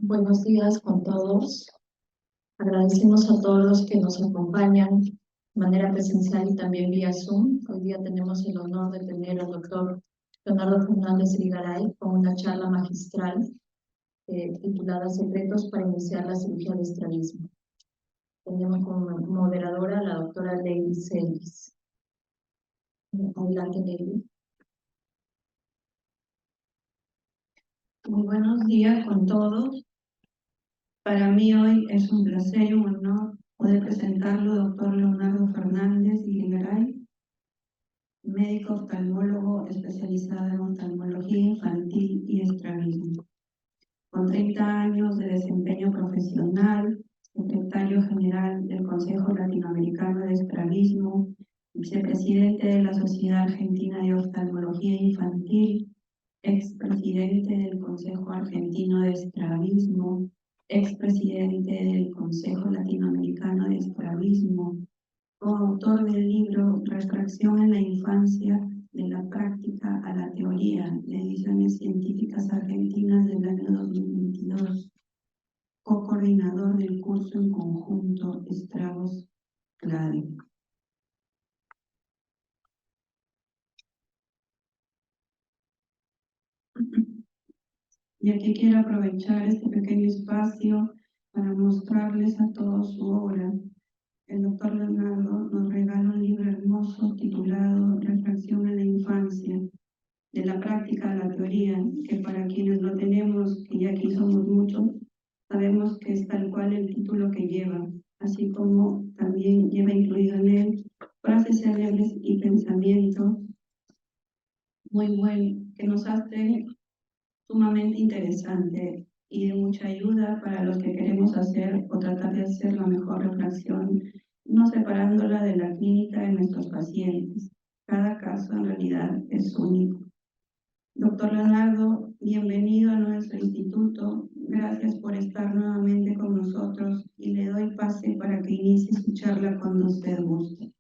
Buenos días con todos. Agradecemos a todos los que nos acompañan de manera presencial y también vía Zoom. Hoy día tenemos el honor de tener al doctor Leonardo Fernández Vigaray con una charla magistral titulada Secretos para iniciar la cirugía de estrabismo. Tenemos como moderadora a la doctora Lady Celis. Adelante, Lady. Muy buenos días con todos. Para mí hoy es un placer y un honor poder presentarlo, doctor Leonardo Fernández Vigaray, médico oftalmólogo especializado en oftalmología infantil y estrabismo. Con 30 años de desempeño profesional, secretario general del Consejo Latinoamericano de Estrabismo, vicepresidente de la Sociedad Argentina de Oftalmología Infantil, expresidente del Consejo Argentino de Estrabismo, expresidente del Consejo Latinoamericano de Estrabismo, coautor del libro Refracción en la infancia, de la práctica a la teoría, de Ediciones Científicas Argentinas del año 2022, co-coordinador del curso en conjunto Estrabos-Clade. Y aquí quiero aprovechar este pequeño espacio para mostrarles a todos su obra. El doctor Leonardo nos regala un libro hermoso titulado Refracción en la infancia, de la práctica a la teoría, que para quienes lo tenemos, y aquí somos muchos, sabemos que es tal cual el título que lleva, así como también lleva incluido en él frases célebres y pensamientos muy buenos que nos hacen sumamente interesante y de mucha ayuda para los que queremos hacer o tratar de hacer la mejor refracción, no separándola de la clínica de nuestros pacientes. Cada caso en realidad es único. Doctor Leonardo, bienvenido a nuestro instituto. Gracias por estar nuevamente con nosotros y le doy pase para que inicie su charla cuando usted guste.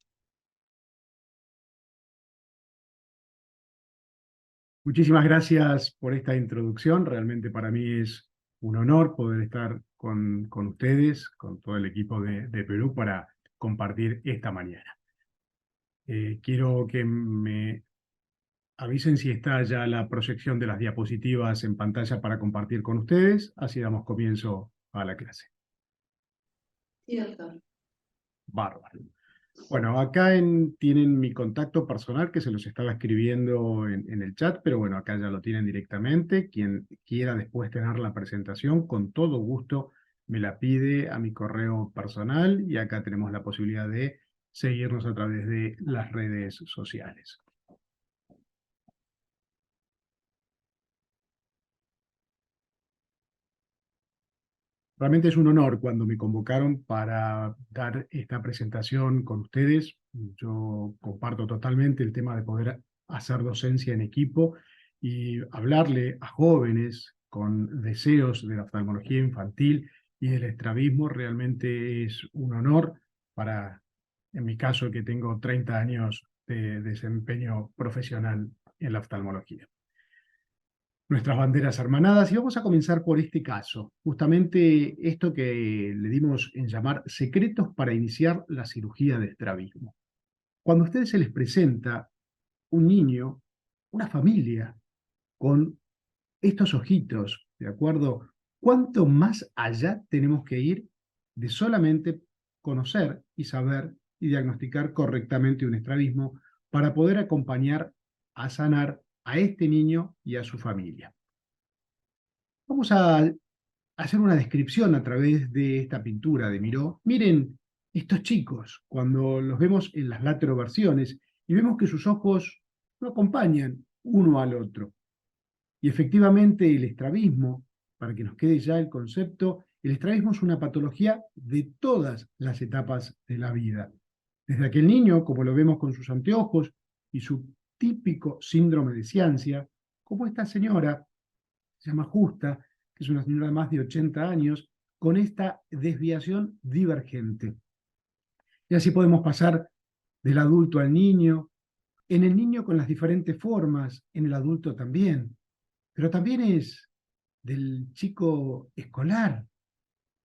Muchísimas gracias por esta introducción. Realmente para mí es un honor poder estar con ustedes, con todo el equipo de Perú para compartir esta mañana. Quiero que me avisen si está ya la proyección de las diapositivas en pantalla para compartir con ustedes. Así damos comienzo a la clase. Sí, doctor. Bárbaro. Bueno, acá tienen mi contacto personal que se los estaba escribiendo en el chat, pero bueno, acá ya lo tienen directamente. Quien quiera después tener la presentación, con todo gusto me la pide a mi correo personal y acá tenemos la posibilidad de seguirnos a través de las redes sociales. Realmente es un honor cuando me convocaron para dar esta presentación con ustedes. Yo comparto totalmente el tema de poder hacer docencia en equipo y hablarle a jóvenes con deseos de la oftalmología infantil y del estrabismo. Realmente es un honor para, en mi caso, que tengo 30 años de desempeño profesional en la oftalmología. Nuestras banderas hermanadas, y vamos a comenzar por este caso, justamente esto que le dimos en llamar secretos para iniciar la cirugía de estrabismo. Cuando a ustedes se les presenta un niño, una familia, con estos ojitos, ¿de acuerdo? ¿Cuánto más allá tenemos que ir de solamente conocer y saber y diagnosticar correctamente un estrabismo para poder acompañar a sanar a este niño y a su familia? Vamos a hacer una descripción a través de esta pintura de Miró. Miren estos chicos, cuando los vemos en las lateroversiones y vemos que sus ojos no acompañan uno al otro. Y efectivamente el estrabismo, para que nos quede ya el concepto, el estrabismo es una patología de todas las etapas de la vida. Desde aquel niño, como lo vemos con sus anteojos y su típico síndrome de ciancia, como esta señora, se llama Justa, que es una señora de más de 80 años, con esta desviación divergente. Y así podemos pasar del adulto al niño, en el niño con las diferentes formas, en el adulto también. Pero también es del chico escolar,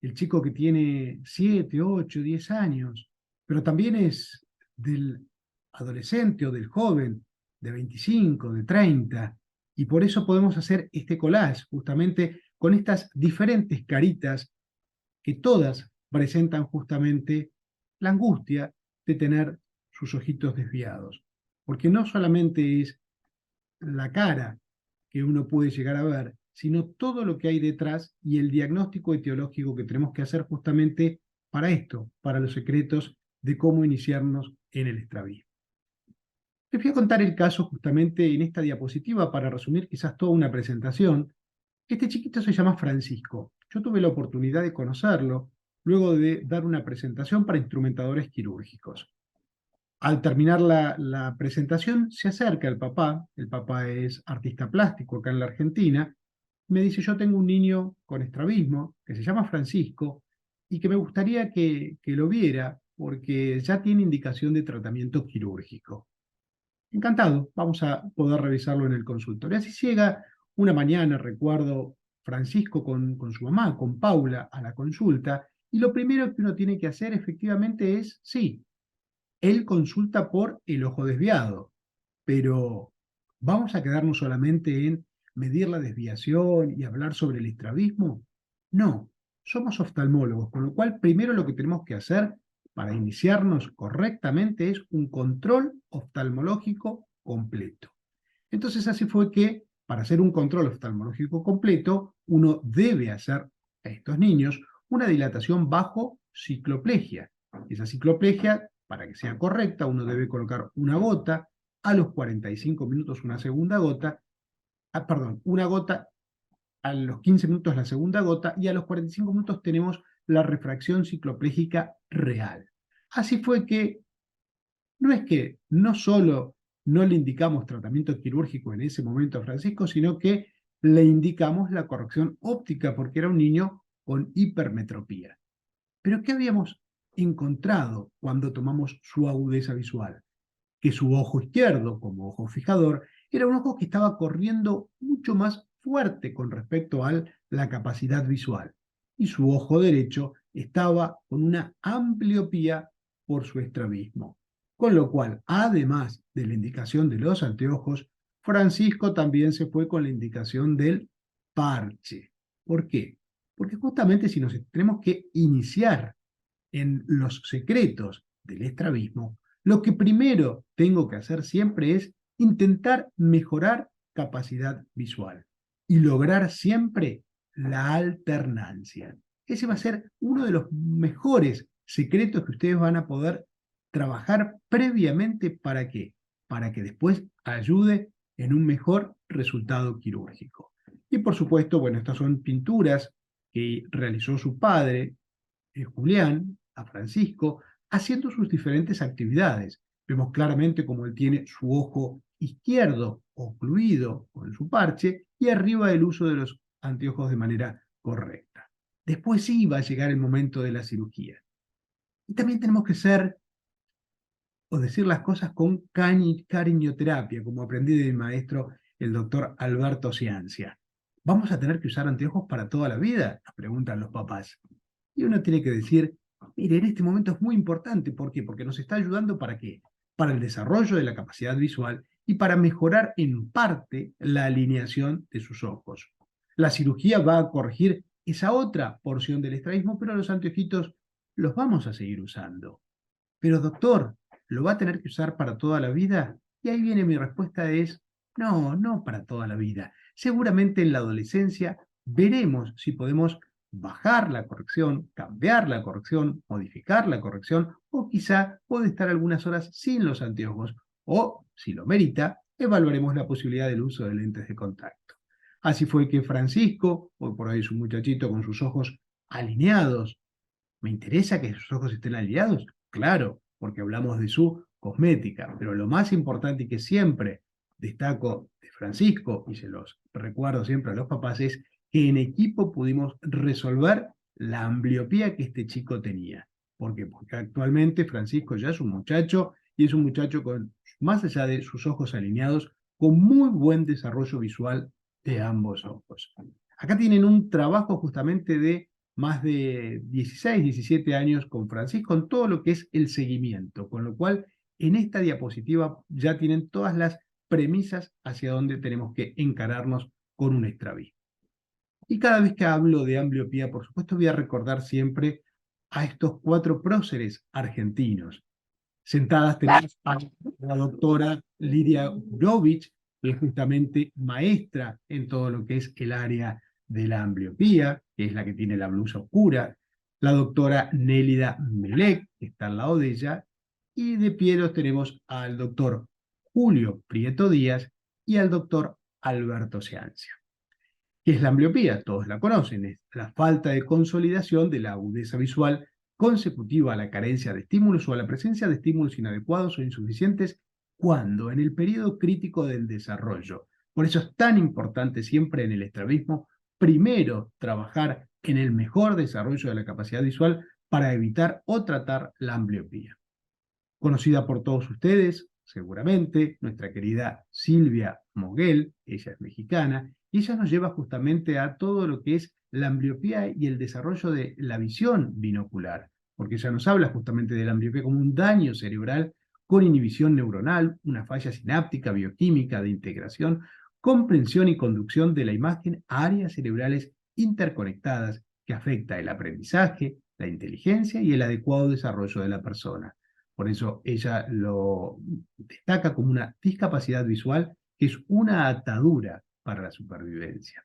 el chico que tiene 7, 8, 10 años, pero también es del adolescente o del joven de 25, de 30, y por eso podemos hacer este collage, justamente con estas diferentes caritas que todas presentan justamente la angustia de tener sus ojitos desviados. Porque no solamente es la cara que uno puede llegar a ver, sino todo lo que hay detrás y el diagnóstico etiológico que tenemos que hacer justamente para esto, para los secretos de cómo iniciarnos en el estrabismo. Les voy a contar el caso justamente en esta diapositiva para resumir quizás toda una presentación. Este chiquito se llama Francisco. Yo tuve la oportunidad de conocerlo luego de dar una presentación para instrumentadores quirúrgicos. Al terminar la presentación, se acerca el papá es artista plástico acá en la Argentina, me dice, yo tengo un niño con estrabismo, que se llama Francisco, y que me gustaría que lo viera, porque ya tiene indicación de tratamiento quirúrgico. Encantado, vamos a poder revisarlo en el consultorio. Así llega una mañana, recuerdo, Francisco con su mamá, con Paula, a la consulta, y lo primero que uno tiene que hacer efectivamente es, sí, él consulta por el ojo desviado, pero ¿vamos a quedarnos solamente en medir la desviación y hablar sobre el estrabismo? No, somos oftalmólogos, con lo cual primero lo que tenemos que hacer para iniciarnos correctamente es un control oftalmológico completo. Entonces así fue que para hacer un control oftalmológico completo, uno debe hacer a estos niños una dilatación bajo cicloplegia. Esa cicloplegia, para que sea correcta, uno debe colocar una gota, a los 45 minutos una segunda gota, una gota, a los 15 minutos la segunda gota, y a los 45 minutos tenemos la refracción cicloplégica real. Así fue que no solo no le indicamos tratamiento quirúrgico en ese momento a Francisco, sino que le indicamos la corrección óptica porque era un niño con hipermetropía. Pero ¿qué habíamos encontrado cuando tomamos su agudeza visual? Que su ojo izquierdo, como ojo fijador, era un ojo que estaba corriendo mucho más fuerte con respecto a la capacidad visual. Y su ojo derecho estaba con una ambliopía por su estrabismo. Con lo cual, además de la indicación de los anteojos, Francisco también se fue con la indicación del parche. ¿Por qué? Porque justamente si nos tenemos que iniciar en los secretos del estrabismo, lo que primero tengo que hacer siempre es intentar mejorar capacidad visual y lograr siempre la alternancia. Ese va a ser uno de los mejores secretos que ustedes van a poder trabajar previamente. ¿Para qué? Para que después ayude en un mejor resultado quirúrgico. Y por supuesto, bueno, estas son pinturas que realizó su padre, Julián, a Francisco, haciendo sus diferentes actividades. Vemos claramente cómo él tiene su ojo izquierdo ocluido con su parche y arriba el uso de los anteojos de manera correcta. Después sí va a llegar el momento de la cirugía. Y también tenemos que ser o decir las cosas con cariñoterapia, como aprendí de mi maestro, el doctor Alberto Ciancia. ¿Vamos a tener que usar anteojos para toda la vida?, nos preguntan los papás. Y uno tiene que decir, mire, en este momento es muy importante. ¿Por qué? Porque nos está ayudando ¿para qué? Para el desarrollo de la capacidad visual y para mejorar en parte la alineación de sus ojos. La cirugía va a corregir esa otra porción del estrabismo, pero los anteojitos los vamos a seguir usando. Pero doctor, ¿lo va a tener que usar para toda la vida? Y ahí viene mi respuesta es, no para toda la vida. Seguramente en la adolescencia veremos si podemos bajar la corrección, cambiar la corrección, modificar la corrección, o quizá puede estar algunas horas sin los anteojos, o, si lo merita, evaluaremos la posibilidad del uso de lentes de contacto. Así fue que Francisco, hoy por ahí es un muchachito con sus ojos alineados. ¿Me interesa que sus ojos estén alineados? Claro, porque hablamos de su cosmética, pero lo más importante y que siempre destaco de Francisco, y se los recuerdo siempre a los papás, es que en equipo pudimos resolver la ambliopía que este chico tenía. ¿Por qué? Porque actualmente Francisco ya es un muchacho, y es un muchacho con, más allá de sus ojos alineados, con muy buen desarrollo visual de ambos ojos. Acá tienen un trabajo justamente de más de 16, 17 años con Francisco en todo lo que es el seguimiento, con lo cual en esta diapositiva ya tienen todas las premisas hacia dónde tenemos que encararnos con un estrabismo. Y cada vez que hablo de ambliopía, por supuesto, voy a recordar siempre a estos 4 próceres argentinos. Sentadas tenemos a la doctora Lidia Gurowicz, que es justamente maestra en todo lo que es el área de la ambliopía, que es la que tiene la blusa oscura, la doctora Nélida Melec, que está al lado de ella, y de pie los tenemos al doctor Julio Prieto Díaz y al doctor Alberto Ciancio. ¿Qué es la ambliopía? Todos la conocen, es la falta de consolidación de la agudeza visual consecutiva a la carencia de estímulos o a la presencia de estímulos inadecuados o insuficientes cuando en el periodo crítico del desarrollo. Por eso es tan importante siempre en el estrabismo, primero trabajar en el mejor desarrollo de la capacidad visual para evitar o tratar la ambliopía. Conocida por todos ustedes, seguramente, nuestra querida Silvia Moguel, ella es mexicana, y ella nos lleva justamente a todo lo que es la ambliopía y el desarrollo de la visión binocular, porque ella nos habla justamente de la ambliopía como un daño cerebral con inhibición neuronal, una falla sináptica, bioquímica, de integración, comprensión y conducción de la imagen a áreas cerebrales interconectadas que afecta el aprendizaje, la inteligencia y el adecuado desarrollo de la persona. Por eso ella lo destaca como una discapacidad visual que es una atadura para la supervivencia.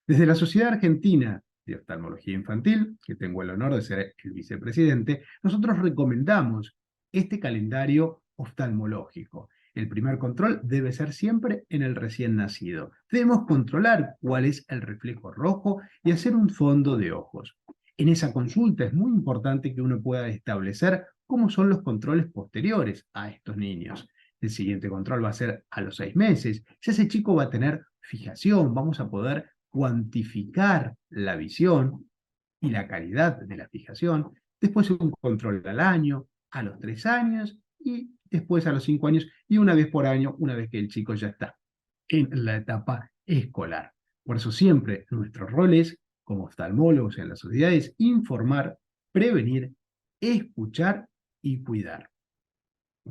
Desde la Sociedad Argentina de Oftalmología Infantil, que tengo el honor de ser el vicepresidente, nosotros recomendamos este calendario oftalmológico. El primer control debe ser siempre en el recién nacido. Debemos controlar cuál es el reflejo rojo y hacer un fondo de ojos. En esa consulta es muy importante que uno pueda establecer cómo son los controles posteriores a estos niños. El siguiente control va a ser a los 6 meses. Ya ese chico va a tener fijación, vamos a poder cuantificar la visión y la calidad de la fijación. Después un control al año, a los 3 años y después a los 5 años y una vez por año, una vez que el chico ya está en la etapa escolar. Por eso siempre nuestro rol es, como oftalmólogos en la sociedad, es informar, prevenir, escuchar y cuidar.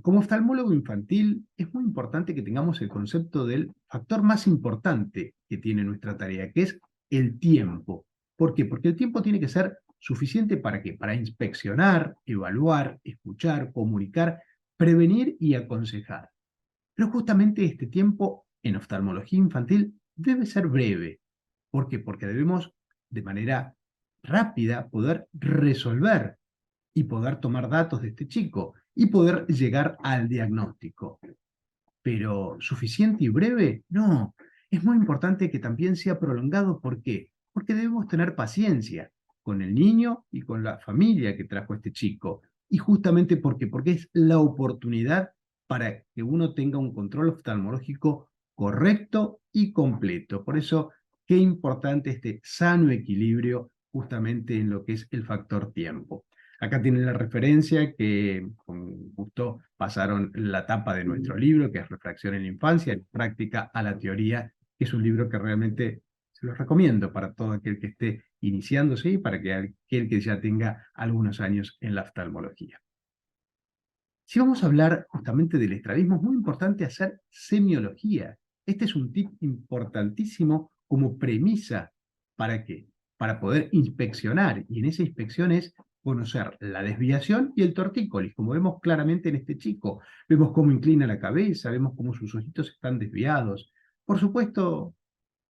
Como oftalmólogo infantil, es muy importante que tengamos el concepto del factor más importante que tiene nuestra tarea, que es el tiempo. ¿Por qué? Porque el tiempo tiene que ser suficiente ¿para qué? Para inspeccionar, evaluar, escuchar, comunicar, prevenir y aconsejar. Pero justamente este tiempo en oftalmología infantil debe ser breve. ¿Por qué? Porque debemos de manera rápida poder resolver y poder tomar datos de este chico y poder llegar al diagnóstico. Pero ¿suficiente y breve? No. Es muy importante que también sea prolongado. ¿Por qué? Porque debemos tener paciencia con el niño y con la familia que trajo este chico. Y justamente porque es la oportunidad para que uno tenga un control oftalmológico correcto y completo. Por eso, qué importante este sano equilibrio justamente en lo que es el factor tiempo. Acá tienen la referencia que con gusto pasaron la tapa de nuestro libro, que es Refracción en la Infancia, en práctica a la teoría, que es un libro que realmente se los recomiendo para todo aquel que esté iniciándose y para aquel que ya tenga algunos años en la oftalmología. Si vamos a hablar justamente del estrabismo, es muy importante hacer semiología. Este es un tip importantísimo como premisa. ¿Para qué? Para poder inspeccionar, y en esa inspección es conocer la desviación y el tortícolis, como vemos claramente en este chico. Vemos cómo inclina la cabeza, vemos cómo sus ojitos están desviados. Por supuesto,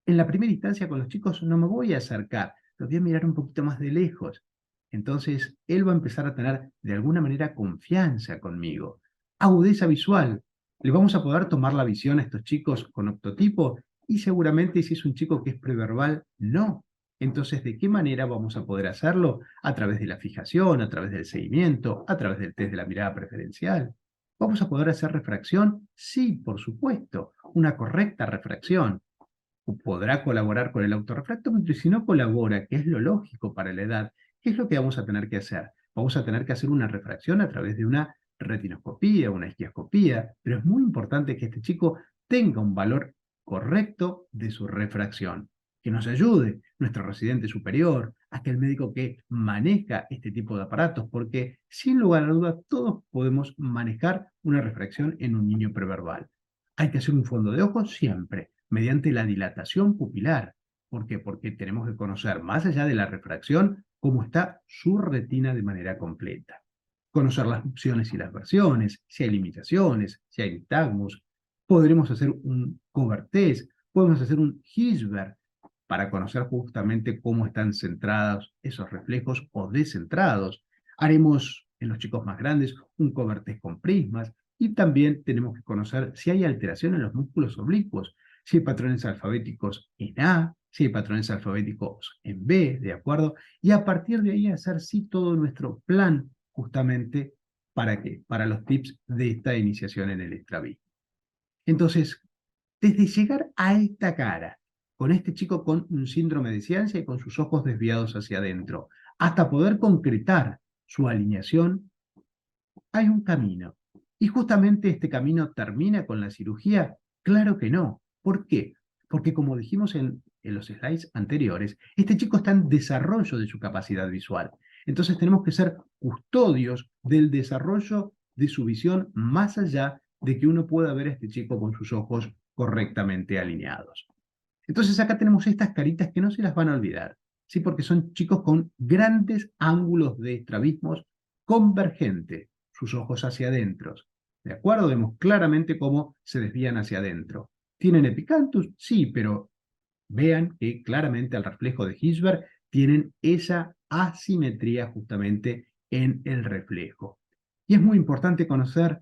en la primera instancia con los chicos no me voy a acercar, los voy a mirar un poquito más de lejos. Entonces, él va a empezar a tener de alguna manera confianza conmigo. Agudeza visual. Le vamos a poder tomar la visión a estos chicos con octotipo y seguramente si es un chico que es preverbal, no. Entonces, ¿de qué manera vamos a poder hacerlo? A través de la fijación, a través del seguimiento, a través del test de la mirada preferencial. ¿Vamos a poder hacer refracción? Sí, por supuesto, una correcta refracción. Podrá colaborar con el autorrefracto, pero si no colabora, que es lo lógico para la edad, ¿qué es lo que vamos a tener que hacer? Vamos a tener que hacer una refracción a través de una retinoscopía, una esquiascopía, pero es muy importante que este chico tenga un valor correcto de su refracción. que nos ayude nuestro residente superior, aquel médico que maneja este tipo de aparatos, porque sin lugar a dudas todos podemos manejar una refracción en un niño preverbal. Hay que hacer un fondo de ojo siempre, mediante la dilatación pupilar. ¿Por qué? Porque tenemos que conocer, más allá de la refracción, cómo está su retina de manera completa. Conocer las opciones y las versiones, si hay limitaciones, si hay nistagmus. Podremos hacer un cover test, podemos hacer un Hirschberg, para conocer justamente cómo están centrados esos reflejos o descentrados. Haremos en los chicos más grandes un cover test con prismas y también tenemos que conocer si hay alteración en los músculos oblicuos, si hay patrones alfabéticos en A, si hay patrones alfabéticos en B, ¿de acuerdo? Y a partir de ahí hacer sí todo nuestro plan justamente ¿para qué? Para los tips de esta iniciación en el estrabismo. Entonces, desde llegar a esta cara, con este chico con un síndrome de ciencia y con sus ojos desviados hacia adentro, hasta poder concretar su alineación, hay un camino. ¿Y justamente este camino termina con la cirugía? Claro que no. ¿Por qué? Porque como dijimos en los slides anteriores, este chico está en desarrollo de su capacidad visual. Entonces tenemos que ser custodios del desarrollo de su visión más allá de que uno pueda ver a este chico con sus ojos correctamente alineados. Entonces acá tenemos estas caritas que no se las van a olvidar, ¿sí? Porque son chicos con grandes ángulos de estrabismos convergentes, sus ojos hacia adentro. ¿De acuerdo? Vemos claramente cómo se desvían hacia adentro. ¿Tienen epicanthus? Sí, pero vean que claramente al reflejo de Hirschberg tienen esa asimetría justamente en el reflejo. Y es muy importante conocer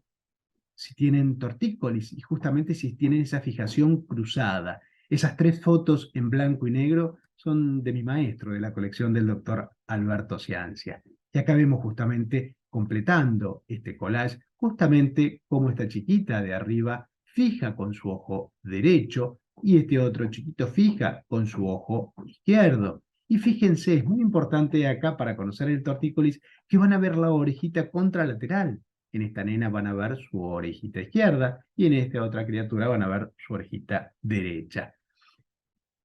si tienen tortícolis y justamente si tienen esa fijación cruzada. Esas 3 fotos en blanco y negro son de mi maestro, de la colección del doctor Alberto Ciancia. Y acá vemos justamente, completando este collage, justamente cómo esta chiquita de arriba fija con su ojo derecho y este otro chiquito fija con su ojo izquierdo. Y fíjense, es muy importante acá para conocer el tortícolis que van a ver la orejita contralateral. En esta nena van a ver su orejita izquierda y en esta otra criatura van a ver su orejita derecha.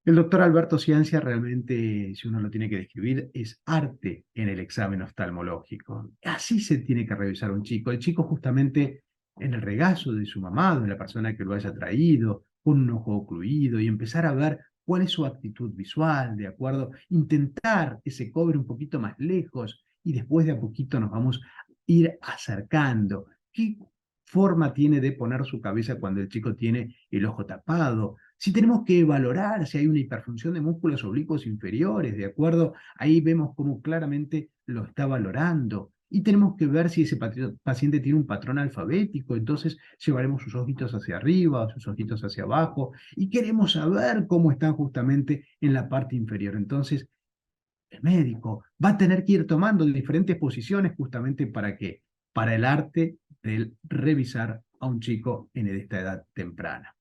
El doctor Alberto Ciancia realmente, si uno lo tiene que describir, es arte en el examen oftalmológico. Así se tiene que revisar un chico. El chico justamente en el regazo de su mamá, de la persona que lo haya traído, con un ojo ocluido y empezar a ver cuál es su actitud visual, ¿de acuerdo? Intentar ese cover un poquito más lejos y después de a poquito nos vamos a ir acercando. ¿Qué forma tiene de poner su cabeza cuando el chico tiene el ojo tapado? Si tenemos que valorar si hay una hiperfunción de músculos oblicuos inferiores, ¿de acuerdo? Ahí vemos cómo claramente lo está valorando. Y tenemos que ver si ese paciente tiene un patrón alfabético, entonces llevaremos sus ojitos hacia arriba, sus ojitos hacia abajo, y queremos saber cómo están justamente en la parte inferior. Entonces, el médico va a tener que ir tomando diferentes posiciones justamente para qué, para el arte del revisar a un chico en esta edad temprana.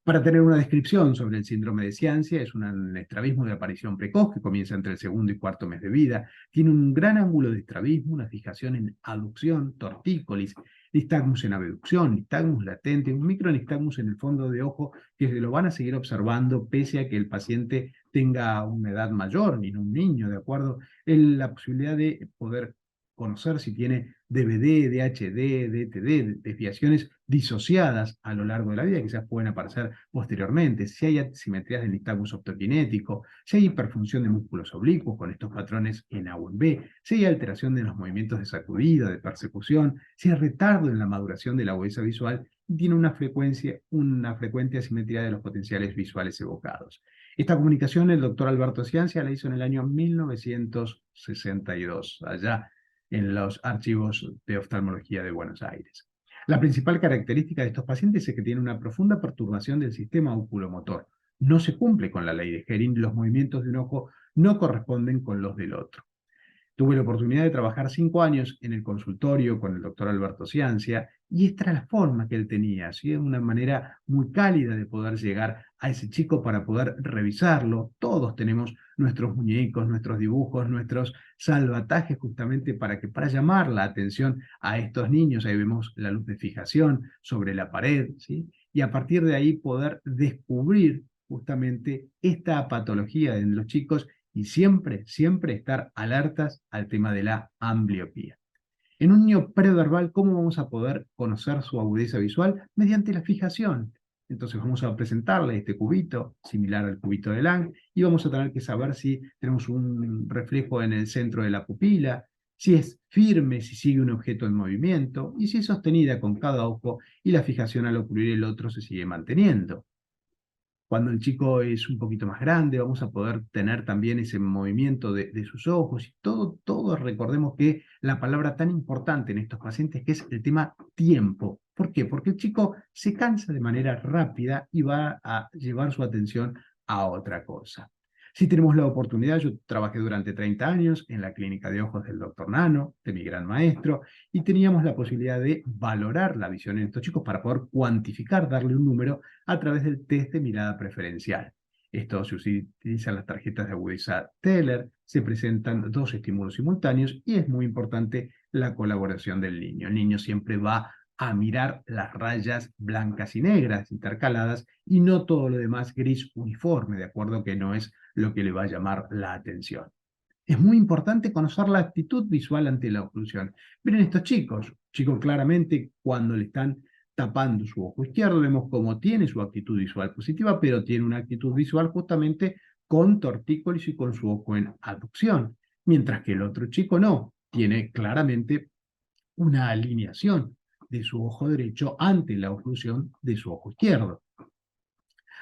Para tener una descripción sobre el síndrome de Ciancia, es un estrabismo de aparición precoz que comienza entre el segundo y cuarto mes de vida. Tiene un gran ángulo de estrabismo, una fijación en aducción, tortícolis, nistagmus en abducción, nistagmus latente, un micronistagmus en el fondo de ojo que se lo van a seguir observando pese a que el paciente tenga una edad mayor, ni un niño, ¿de acuerdo? La posibilidad de poder conocer si tiene DVD, DHD, DTD, desviaciones disociadas a lo largo de la vida, que quizás pueden aparecer posteriormente, si hay asimetrías del nistagmus optokinético, si hay hiperfunción de músculos oblicuos con estos patrones en A o en B, si hay alteración de los movimientos de sacudida, de persecución, si hay retardo en la maduración de la agudeza visual y tiene una frecuente asimetría de los potenciales visuales evocados. Esta comunicación el doctor Alberto Ciancia la hizo en el año 1962, allá en los archivos de oftalmología de Buenos Aires. La principal característica de estos pacientes es que tienen una profunda perturbación del sistema oculomotor. No se cumple con la ley de Hering, los movimientos de un ojo no corresponden con los del otro. Tuve la oportunidad de trabajar 5 años en el consultorio con el doctor Alberto Ciancia, y esta era la forma que él tenía, ¿sí? Una manera muy cálida de poder llegar a ese chico para poder revisarlo. Todos tenemos nuestros muñecos, nuestros dibujos, nuestros salvatajes justamente para llamar la atención a estos niños. Ahí vemos la luz de fijación sobre la pared, ¿sí? Y a partir de ahí poder descubrir justamente esta patología en los chicos y siempre, siempre estar alertas al tema de la ambliopía. En un niño preverbal, ¿cómo vamos a poder conocer su agudeza visual? Mediante la fijación. Entonces vamos a presentarle este cubito, similar al cubito de Lang, y vamos a tener que saber si tenemos un reflejo en el centro de la pupila, si es firme, si sigue un objeto en movimiento, y si es sostenida con cada ojo y la fijación al ocluir el otro se sigue manteniendo. Cuando el chico es un poquito más grande, vamos a poder tener también ese movimiento de sus ojos y todo, recordemos que la palabra tan importante en estos pacientes que es el tema tiempo. ¿Por qué? Porque el chico se cansa de manera rápida y va a llevar su atención a otra cosa. Si tenemos la oportunidad, yo trabajé durante 30 años en la clínica de ojos del doctor Nano, de mi gran maestro, y teníamos la posibilidad de valorar la visión en estos chicos para poder cuantificar, darle un número a través del test de mirada preferencial. Esto se utiliza en las tarjetas de agudeza Teller, se presentan 2 estímulos simultáneos y es muy importante la colaboración del niño. El niño siempre va a mirar las rayas blancas y negras intercaladas y no todo lo demás gris uniforme, de acuerdo que no es lo que le va a llamar la atención. Es muy importante conocer la actitud visual ante la oclusión. Miren estos chicos claramente cuando le están tapando su ojo izquierdo, vemos cómo tiene su actitud visual positiva, pero tiene una actitud visual justamente con tortícolis y con su ojo en aducción, mientras que el otro chico no, tiene claramente una alineación de su ojo derecho ante la oclusión de su ojo izquierdo.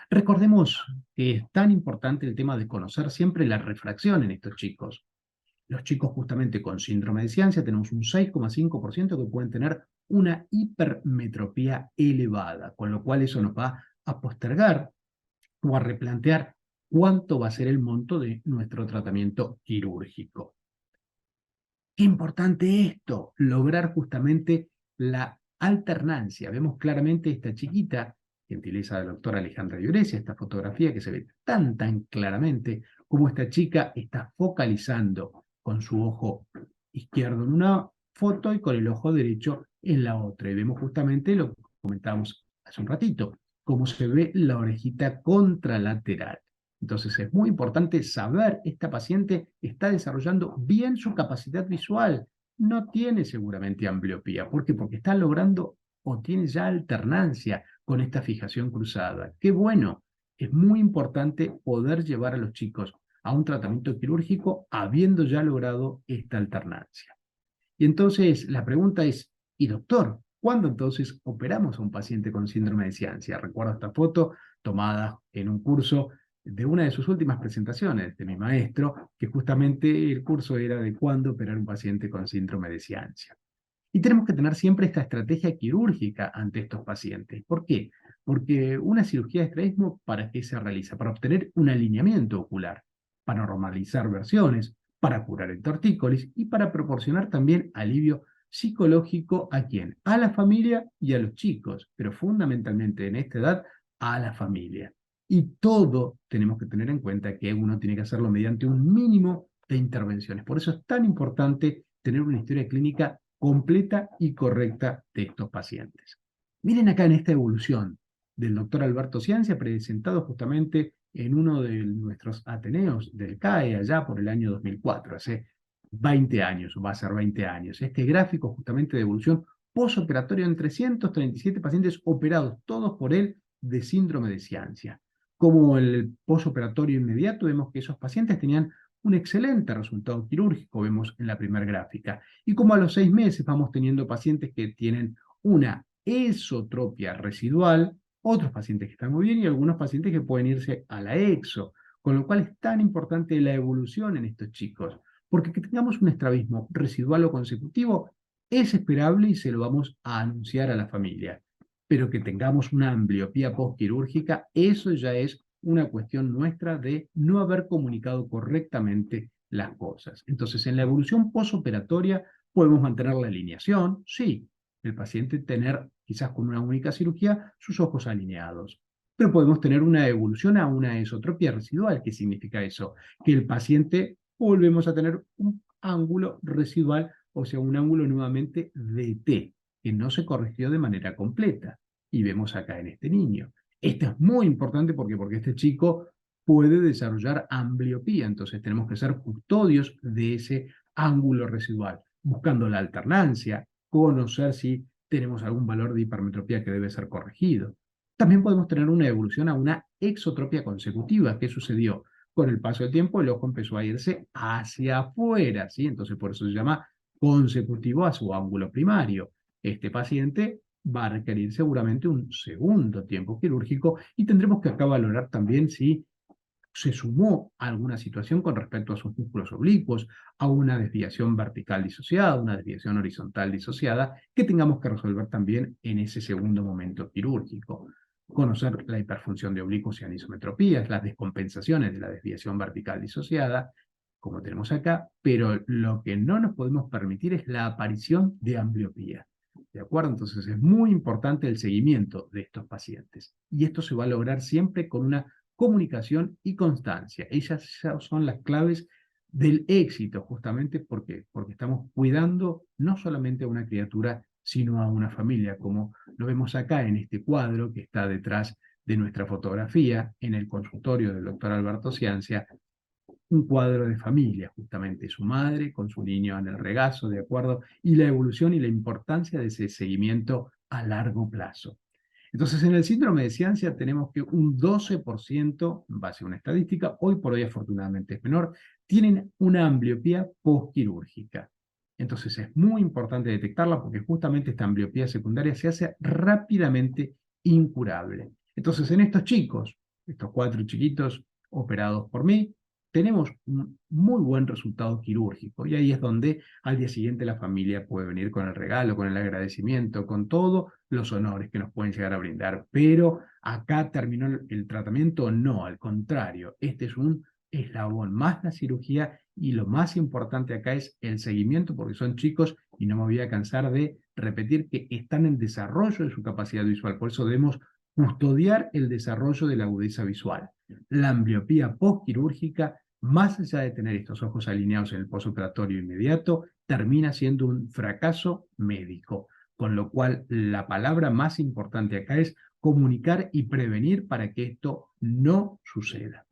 Recordemos que es tan importante el tema de conocer siempre la refracción en estos chicos. Los chicos justamente con síndrome de Ciancia tenemos un 6,5% que pueden tener una hipermetropía elevada, con lo cual eso nos va a postergar o a replantear cuánto va a ser el monto de nuestro tratamiento quirúrgico. Qué importante esto, lograr justamente la alternancia. Vemos claramente esta chiquita, gentileza del doctor Alejandra Iurecia, esta fotografía que se ve tan claramente como esta chica está focalizando con su ojo izquierdo en una foto y con el ojo derecho en la otra. Y vemos justamente lo que comentábamos hace un ratito, cómo se ve la orejita contralateral. Entonces es muy importante saber, esta paciente está desarrollando bien su capacidad visual, no tiene seguramente ambliopía. ¿Por qué? Porque está logrando o tiene ya alternancia con esta fijación cruzada. ¡Qué bueno! Es muy importante poder llevar a los chicos a un tratamiento quirúrgico habiendo ya logrado esta alternancia. Y entonces la pregunta es, ¿y doctor, cuándo entonces operamos a un paciente con síndrome de Ciancia? Recuerdo esta foto tomada en un curso de una de sus últimas presentaciones de mi maestro, que justamente el curso era de cuándo operar a un paciente con síndrome de Ciancia. Y tenemos que tener siempre esta estrategia quirúrgica ante estos pacientes. ¿Por qué? Porque una cirugía de estrabismo, ¿para qué se realiza? Para obtener un alineamiento ocular, para normalizar versiones, para curar el tortícolis y para proporcionar también alivio psicológico ¿a quién? A la familia y a los chicos, pero fundamentalmente en esta edad a la familia. Y todo tenemos que tener en cuenta que uno tiene que hacerlo mediante un mínimo de intervenciones. Por eso es tan importante tener una historia clínica completa y correcta de estos pacientes. Miren acá en esta evolución del doctor Alberto Ciancia, presentado justamente en uno de nuestros ateneos del CAE, allá por el año 2004, hace 20 años, o va a ser 20 años. Este gráfico justamente de evolución postoperatorio en 337 pacientes operados, todos por él, de síndrome de Ciancia. Como el postoperatorio inmediato, vemos que esos pacientes tenían un excelente resultado quirúrgico, vemos en la primera gráfica. Y como a los 6 meses vamos teniendo pacientes que tienen una esotropia residual, otros pacientes que están muy bien y algunos pacientes que pueden irse a la exo, con lo cual es tan importante la evolución en estos chicos, porque que tengamos un estrabismo residual o consecutivo es esperable y se lo vamos a anunciar a la familia, pero que tengamos una ambliopía postquirúrgica, eso ya es una cuestión nuestra de no haber comunicado correctamente las cosas. Entonces, en la evolución posoperatoria podemos mantener la alineación, sí, el paciente tener quizás con una única cirugía sus ojos alineados, pero podemos tener una evolución a una esotropia residual. ¿Qué significa eso? Que el paciente volvemos a tener un ángulo residual, o sea, un ángulo nuevamente de T, que no se corrigió de manera completa. Y vemos acá en este niño. Esto es muy importante porque este chico puede desarrollar ambliopía, entonces tenemos que ser custodios de ese ángulo residual, buscando la alternancia, conocer si tenemos algún valor de hipermetropía que debe ser corregido. También podemos tener una evolución a una exotropía consecutiva. ¿Qué sucedió? Con el paso del tiempo el ojo empezó a irse hacia afuera, ¿sí? Entonces por eso se llama consecutivo a su ángulo primario. Este paciente va a requerir seguramente un segundo tiempo quirúrgico y tendremos que acá valorar también si se sumó a alguna situación con respecto a sus músculos oblicuos, a una desviación vertical disociada, una desviación horizontal disociada, que tengamos que resolver también en ese segundo momento quirúrgico. Conocer la hiperfunción de oblicuos y anisometropías, las descompensaciones de la desviación vertical disociada, como tenemos acá, pero lo que no nos podemos permitir es la aparición de ambliopía. ¿De acuerdo? Entonces es muy importante el seguimiento de estos pacientes. Y esto se va a lograr siempre con una comunicación y constancia. Ellas son las claves del éxito, justamente porque estamos cuidando no solamente a una criatura, sino a una familia, como lo vemos acá en este cuadro que está detrás de nuestra fotografía en el consultorio del doctor Alberto Ciancia, un cuadro de familia, justamente su madre con su niño en el regazo, ¿de acuerdo? Y la evolución y la importancia de ese seguimiento a largo plazo. Entonces, en el síndrome de Ciancia tenemos que un 12%, en base a una estadística, hoy por hoy afortunadamente es menor, tienen una ambliopía postquirúrgica. Entonces es muy importante detectarla porque justamente esta ambliopía secundaria se hace rápidamente incurable. Entonces, en estos chicos, estos 4 chiquitos operados por mí, tenemos un muy buen resultado quirúrgico y ahí es donde al día siguiente la familia puede venir con el regalo, con el agradecimiento, con todos los honores que nos pueden llegar a brindar. Pero acá terminó el tratamiento, no, al contrario, este es un eslabón más la cirugía y lo más importante acá es el seguimiento porque son chicos y no me voy a cansar de repetir que están en desarrollo de su capacidad visual, por eso debemos custodiar el desarrollo de la agudeza visual. La ambliopía postquirúrgica, más allá de tener estos ojos alineados en el postoperatorio inmediato, termina siendo un fracaso médico. Con lo cual, la palabra más importante acá es comunicar y prevenir para que esto no suceda.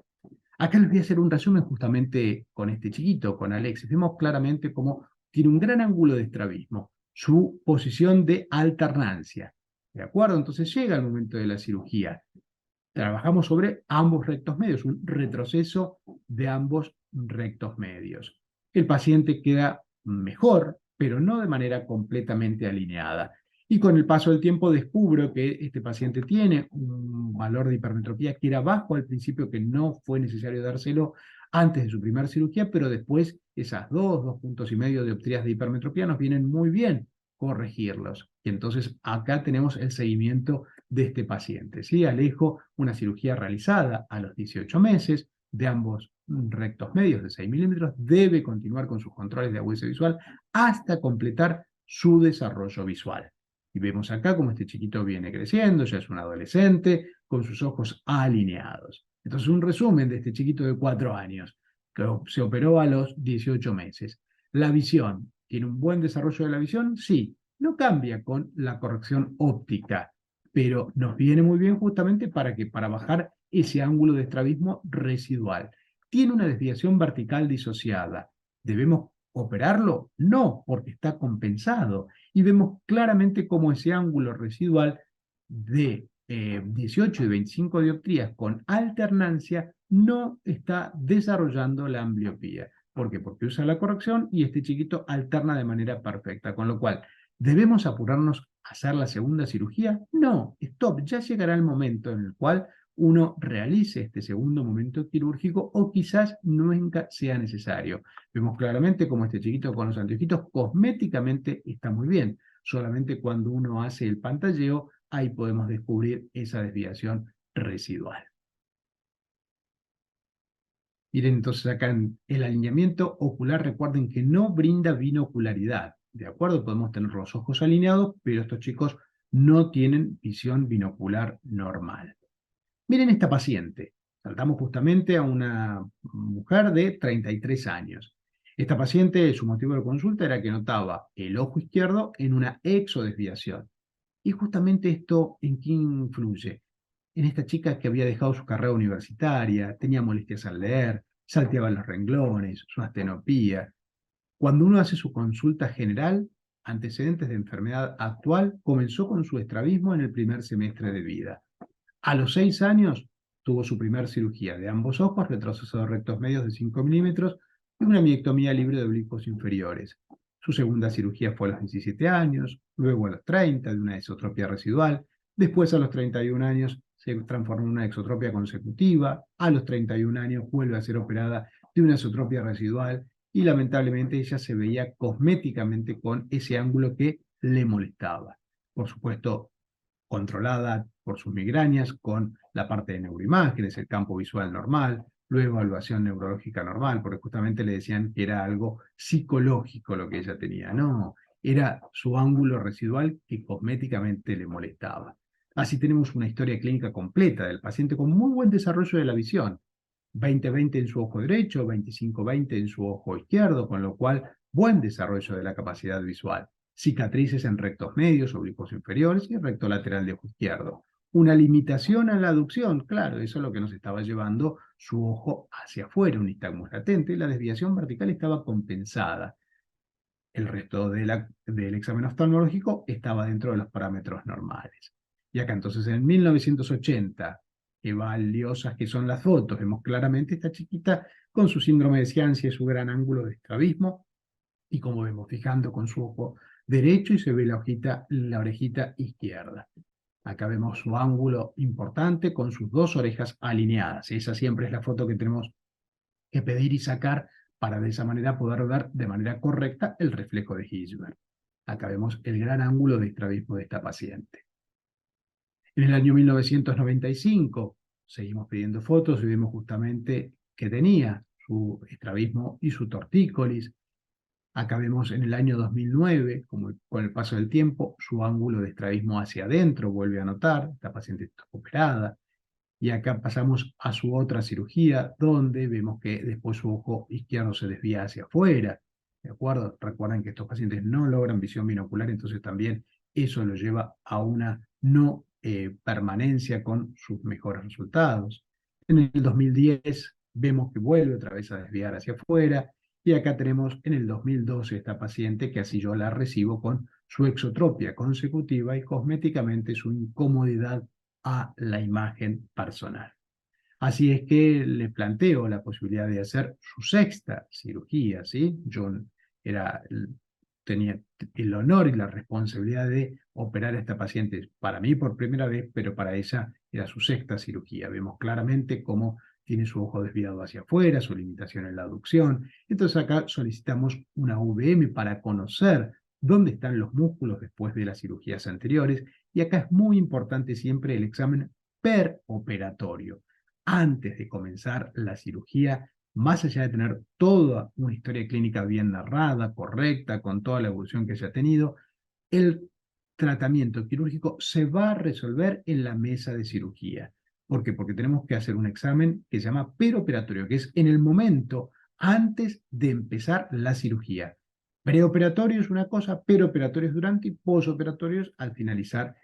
Acá les voy a hacer un resumen justamente con este chiquito, con Alexis. Vemos claramente cómo tiene un gran ángulo de estrabismo, su posición de alternancia. ¿De acuerdo? Entonces llega el momento de la cirugía. Trabajamos sobre ambos rectos medios, un retroceso de ambos rectos medios. El paciente queda mejor, pero no de manera completamente alineada. Y con el paso del tiempo descubro que este paciente tiene un valor de hipermetropía que era bajo al principio, que no fue necesario dárselo antes de su primera cirugía, pero después esas 2,5 puntos de dioptrías de hipermetropía nos vienen muy bien corregirlos. Y entonces acá tenemos el seguimiento de este paciente. ¿Sí? Alejo, una cirugía realizada a los 18 meses de ambos rectos medios de 6 milímetros, debe continuar con sus controles de agudeza visual hasta completar su desarrollo visual. Y vemos acá cómo este chiquito viene creciendo, ya es un adolescente, con sus ojos alineados. Entonces, un resumen de este chiquito de 4 años, que se operó a los 18 meses. La visión, ¿tiene un buen desarrollo de la visión? Sí. No cambia con la corrección óptica, pero nos viene muy bien justamente para bajar ese ángulo de estrabismo residual. ¿Tiene una desviación vertical disociada? ¿Debemos operarlo? No, porque está compensado. Y vemos claramente cómo ese ángulo residual de 18 y 25 dioptrías con alternancia no está desarrollando la ambliopía. ¿Por qué? Porque usa la corrección y este chiquito alterna de manera perfecta, con lo cual, ¿debemos apurarnos a hacer la segunda cirugía? No, stop, ya llegará el momento en el cual uno realice este segundo momento quirúrgico o quizás nunca sea necesario. Vemos claramente cómo este chiquito con los anteojitos cosméticamente está muy bien. Solamente cuando uno hace el pantalleo, ahí podemos descubrir esa desviación residual. Miren, entonces acá en el alineamiento ocular, recuerden que no brinda binocularidad. ¿De acuerdo? Podemos tener los ojos alineados, pero estos chicos no tienen visión binocular normal. Miren esta paciente. Saltamos justamente a una mujer de 33 años. Esta paciente, su motivo de consulta era que notaba el ojo izquierdo en una exodesviación. Y justamente esto, ¿en qué influye? en esta chica que había dejado su carrera universitaria, tenía molestias al leer, salteaba los renglones, su astenopía. Cuando uno hace su consulta general, antecedentes de enfermedad actual, comenzó con su estrabismo en el primer semestre de vida. A los 6 años tuvo su primer cirugía de ambos ojos, retroceso de rectos medios de 5 milímetros y una miectomía libre de oblicuos inferiores. Su segunda cirugía fue a los 17 años, luego a los 30 de una esotropia residual, después a los 31 años se transformó en una exotropia consecutiva, a los 31 años vuelve a ser operada de una esotropia residual y lamentablemente ella se veía cosméticamente con ese ángulo que le molestaba. Por supuesto, controlada por sus migrañas con la parte de neuroimágenes, el campo visual normal, luego evaluación neurológica normal, porque justamente le decían que era algo psicológico lo que ella tenía. No, era su ángulo residual que cosméticamente le molestaba. Así tenemos una historia clínica completa del paciente con muy buen desarrollo de la visión. 20/20 en su ojo derecho, 25/20 en su ojo izquierdo, con lo cual buen desarrollo de la capacidad visual. Cicatrices en rectos medios, oblicuos inferiores y recto lateral de ojo izquierdo. Una limitación a la aducción, claro, eso es lo que nos estaba llevando su ojo hacia afuera, un nistagmus latente, la desviación vertical estaba compensada. El resto del examen oftalmológico estaba dentro de los parámetros normales. Y acá entonces en 1980, qué valiosas que son las fotos, vemos claramente esta chiquita con su síndrome de Ciancia y su gran ángulo de estrabismo, y como vemos, fijando con su ojo derecho y se ve la orejita izquierda. Acá vemos su ángulo importante con sus dos orejas alineadas. Esa siempre es la foto que tenemos que pedir y sacar para de esa manera poder ver de manera correcta el reflejo de Hirschberg. Acá vemos el gran ángulo de estrabismo de esta paciente. En el año 1995 seguimos pidiendo fotos y vemos justamente que tenía su estrabismo y su tortícolis. Acá vemos en el año 2009, como con el paso del tiempo, su ángulo de estrabismo hacia adentro vuelve a notar, esta paciente está operada. Y acá pasamos a su otra cirugía, donde vemos que después su ojo izquierdo se desvía hacia afuera. ¿De acuerdo? Recuerden que estos pacientes no logran visión binocular, entonces también eso lo lleva a una no permanencia con sus mejores resultados. En el 2010 vemos que vuelve otra vez a desviar hacia afuera, y acá tenemos en el 2012 esta paciente que así yo la recibo con su exotropia consecutiva y cosméticamente su incomodidad a la imagen personal. Así es que le planteo la posibilidad de hacer su sexta cirugía, ¿sí? Yo tenía el honor y la responsabilidad de operar a esta paciente para mí por primera vez, pero para ella era su sexta cirugía. Vemos claramente cómo tiene su ojo desviado hacia afuera, su limitación en la aducción. Entonces acá solicitamos una VM para conocer dónde están los músculos después de las cirugías anteriores. Y acá es muy importante siempre el examen peroperatorio. Antes de comenzar la cirugía, más allá de tener toda una historia clínica bien narrada, correcta, con toda la evolución que se ha tenido, el tratamiento quirúrgico se va a resolver en la mesa de cirugía. ¿Por qué? Porque tenemos que hacer un examen que se llama peroperatorio, que es en el momento antes de empezar la cirugía. Preoperatorio es una cosa, peroperatorio es durante y posoperatorio es al finalizar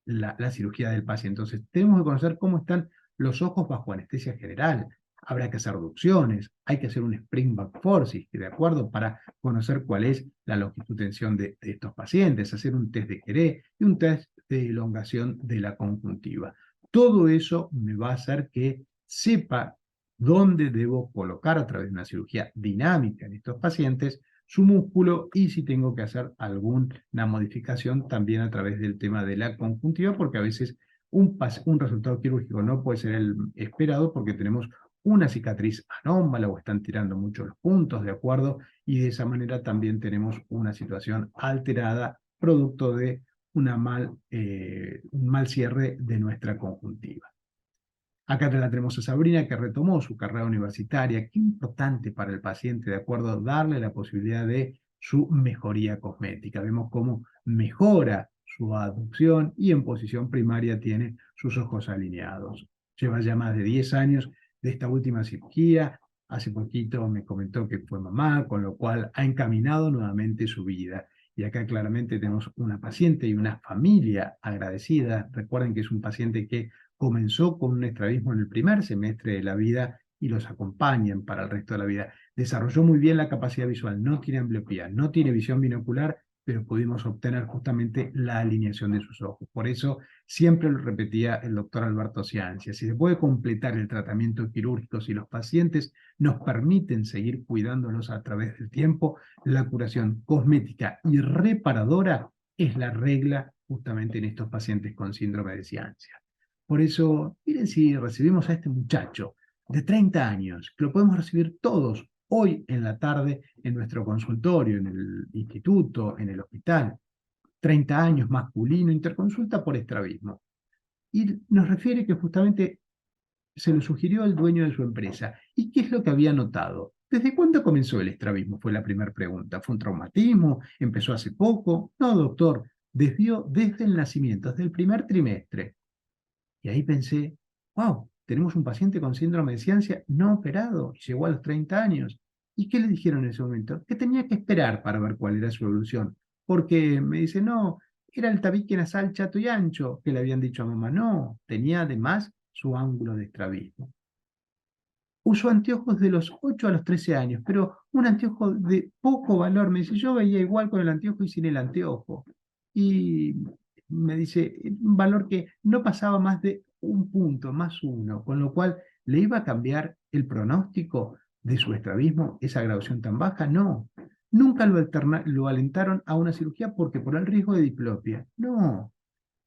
la cirugía del paciente. Entonces, tenemos que conocer cómo están los ojos bajo anestesia general. Habrá que hacer reducciones, hay que hacer un spring back forceps, ¿de acuerdo? Para conocer cuál es la longitud de tensión de estos pacientes, hacer un test de Queré y un test de elongación de la conjuntiva. Todo eso me va a hacer que sepa dónde debo colocar a través de una cirugía dinámica en estos pacientes su músculo y si tengo que hacer alguna modificación también a través del tema de la conjuntiva, porque a veces un resultado quirúrgico no puede ser el esperado porque tenemos una cicatriz anómala o están tirando mucho los puntos, ¿de acuerdo? Y de esa manera también tenemos una situación alterada producto de un mal cierre de nuestra conjuntiva. Acá la tenemos a Sabrina, que retomó su carrera universitaria. Qué importante para el paciente, ¿de acuerdo? Darle la posibilidad de su mejoría cosmética. Vemos cómo mejora su aducción y en posición primaria tiene sus ojos alineados. Lleva ya más de 10 años de esta última cirugía. Hace poquito me comentó que fue mamá, con lo cual ha encaminado nuevamente su vida. y acá claramente tenemos una paciente y una familia agradecida. Recuerden que es un paciente que comenzó con un estrabismo en el primer semestre de la vida y los acompañan para el resto de la vida. Desarrolló muy bien la capacidad visual, no tiene ambliopía, no tiene visión binocular, pero pudimos obtener justamente la alineación de sus ojos. Por eso siempre lo repetía el doctor Alberto Ciancia: si se puede completar el tratamiento quirúrgico, si los pacientes nos permiten seguir cuidándolos a través del tiempo, la curación cosmética y reparadora es la regla justamente en estos pacientes con síndrome de Ciancia. Por eso, miren si recibimos a este muchacho de 30 años, que lo podemos recibir todos hoy en la tarde en nuestro consultorio, en el instituto, en el hospital. 30 años, masculino, interconsulta por estrabismo. Y nos refiere que justamente se lo sugirió el dueño de su empresa. ¿Y qué es lo que había notado? ¿Desde cuándo comenzó el estrabismo? Fue la primera pregunta. ¿Fue un traumatismo? ¿Empezó hace poco? No, doctor, desde el nacimiento, desde el primer trimestre. Y ahí pensé, wow, tenemos un paciente con síndrome de Ciancia no operado y llegó a los 30 años. ¿Y qué le dijeron en ese momento? Que tenía que esperar para ver cuál era su evolución. Porque me dice, no, era el tabique nasal chato y ancho que le habían dicho a mamá. No, tenía además su ángulo de estrabismo. Usó anteojos de los 8 a los 13 años, pero un anteojo de poco valor. Me dice, yo veía igual con el anteojo y sin el anteojo. Y me dice, un valor que no pasaba más de un punto, más uno, con lo cual le iba a cambiar el pronóstico de su estrabismo, esa graduación tan baja. No, nunca lo alentaron a una cirugía porque por el riesgo de diplopia. No,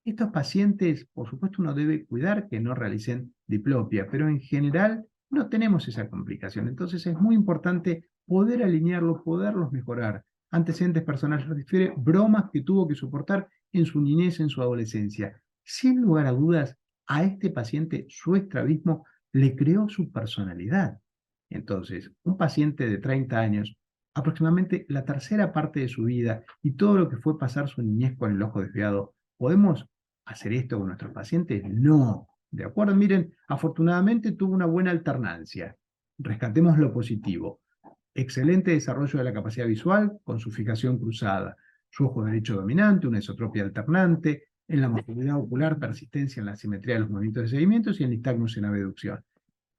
estos pacientes, por supuesto, uno debe cuidar que no realicen diplopia, pero en general no tenemos esa complicación. Entonces es muy importante poder alinearlos, poderlos mejorar. Antecedentes personales refiere bromas que tuvo que soportar en su niñez, en su adolescencia. Sin lugar a dudas, a este paciente su estrabismo le creó su personalidad. Entonces, un paciente de 30 años, aproximadamente la tercera parte de su vida y todo lo que fue pasar su niñez con el ojo desviado, ¿podemos hacer esto con nuestros pacientes? No. ¿De acuerdo? Miren, afortunadamente tuvo una buena alternancia. Rescatemos lo positivo. Excelente desarrollo de la capacidad visual con su fijación cruzada. Su ojo derecho dominante, una esotropia alternante, en la movilidad ocular, persistencia en la simetría de los movimientos de seguimientos y en nistagmus en abducción.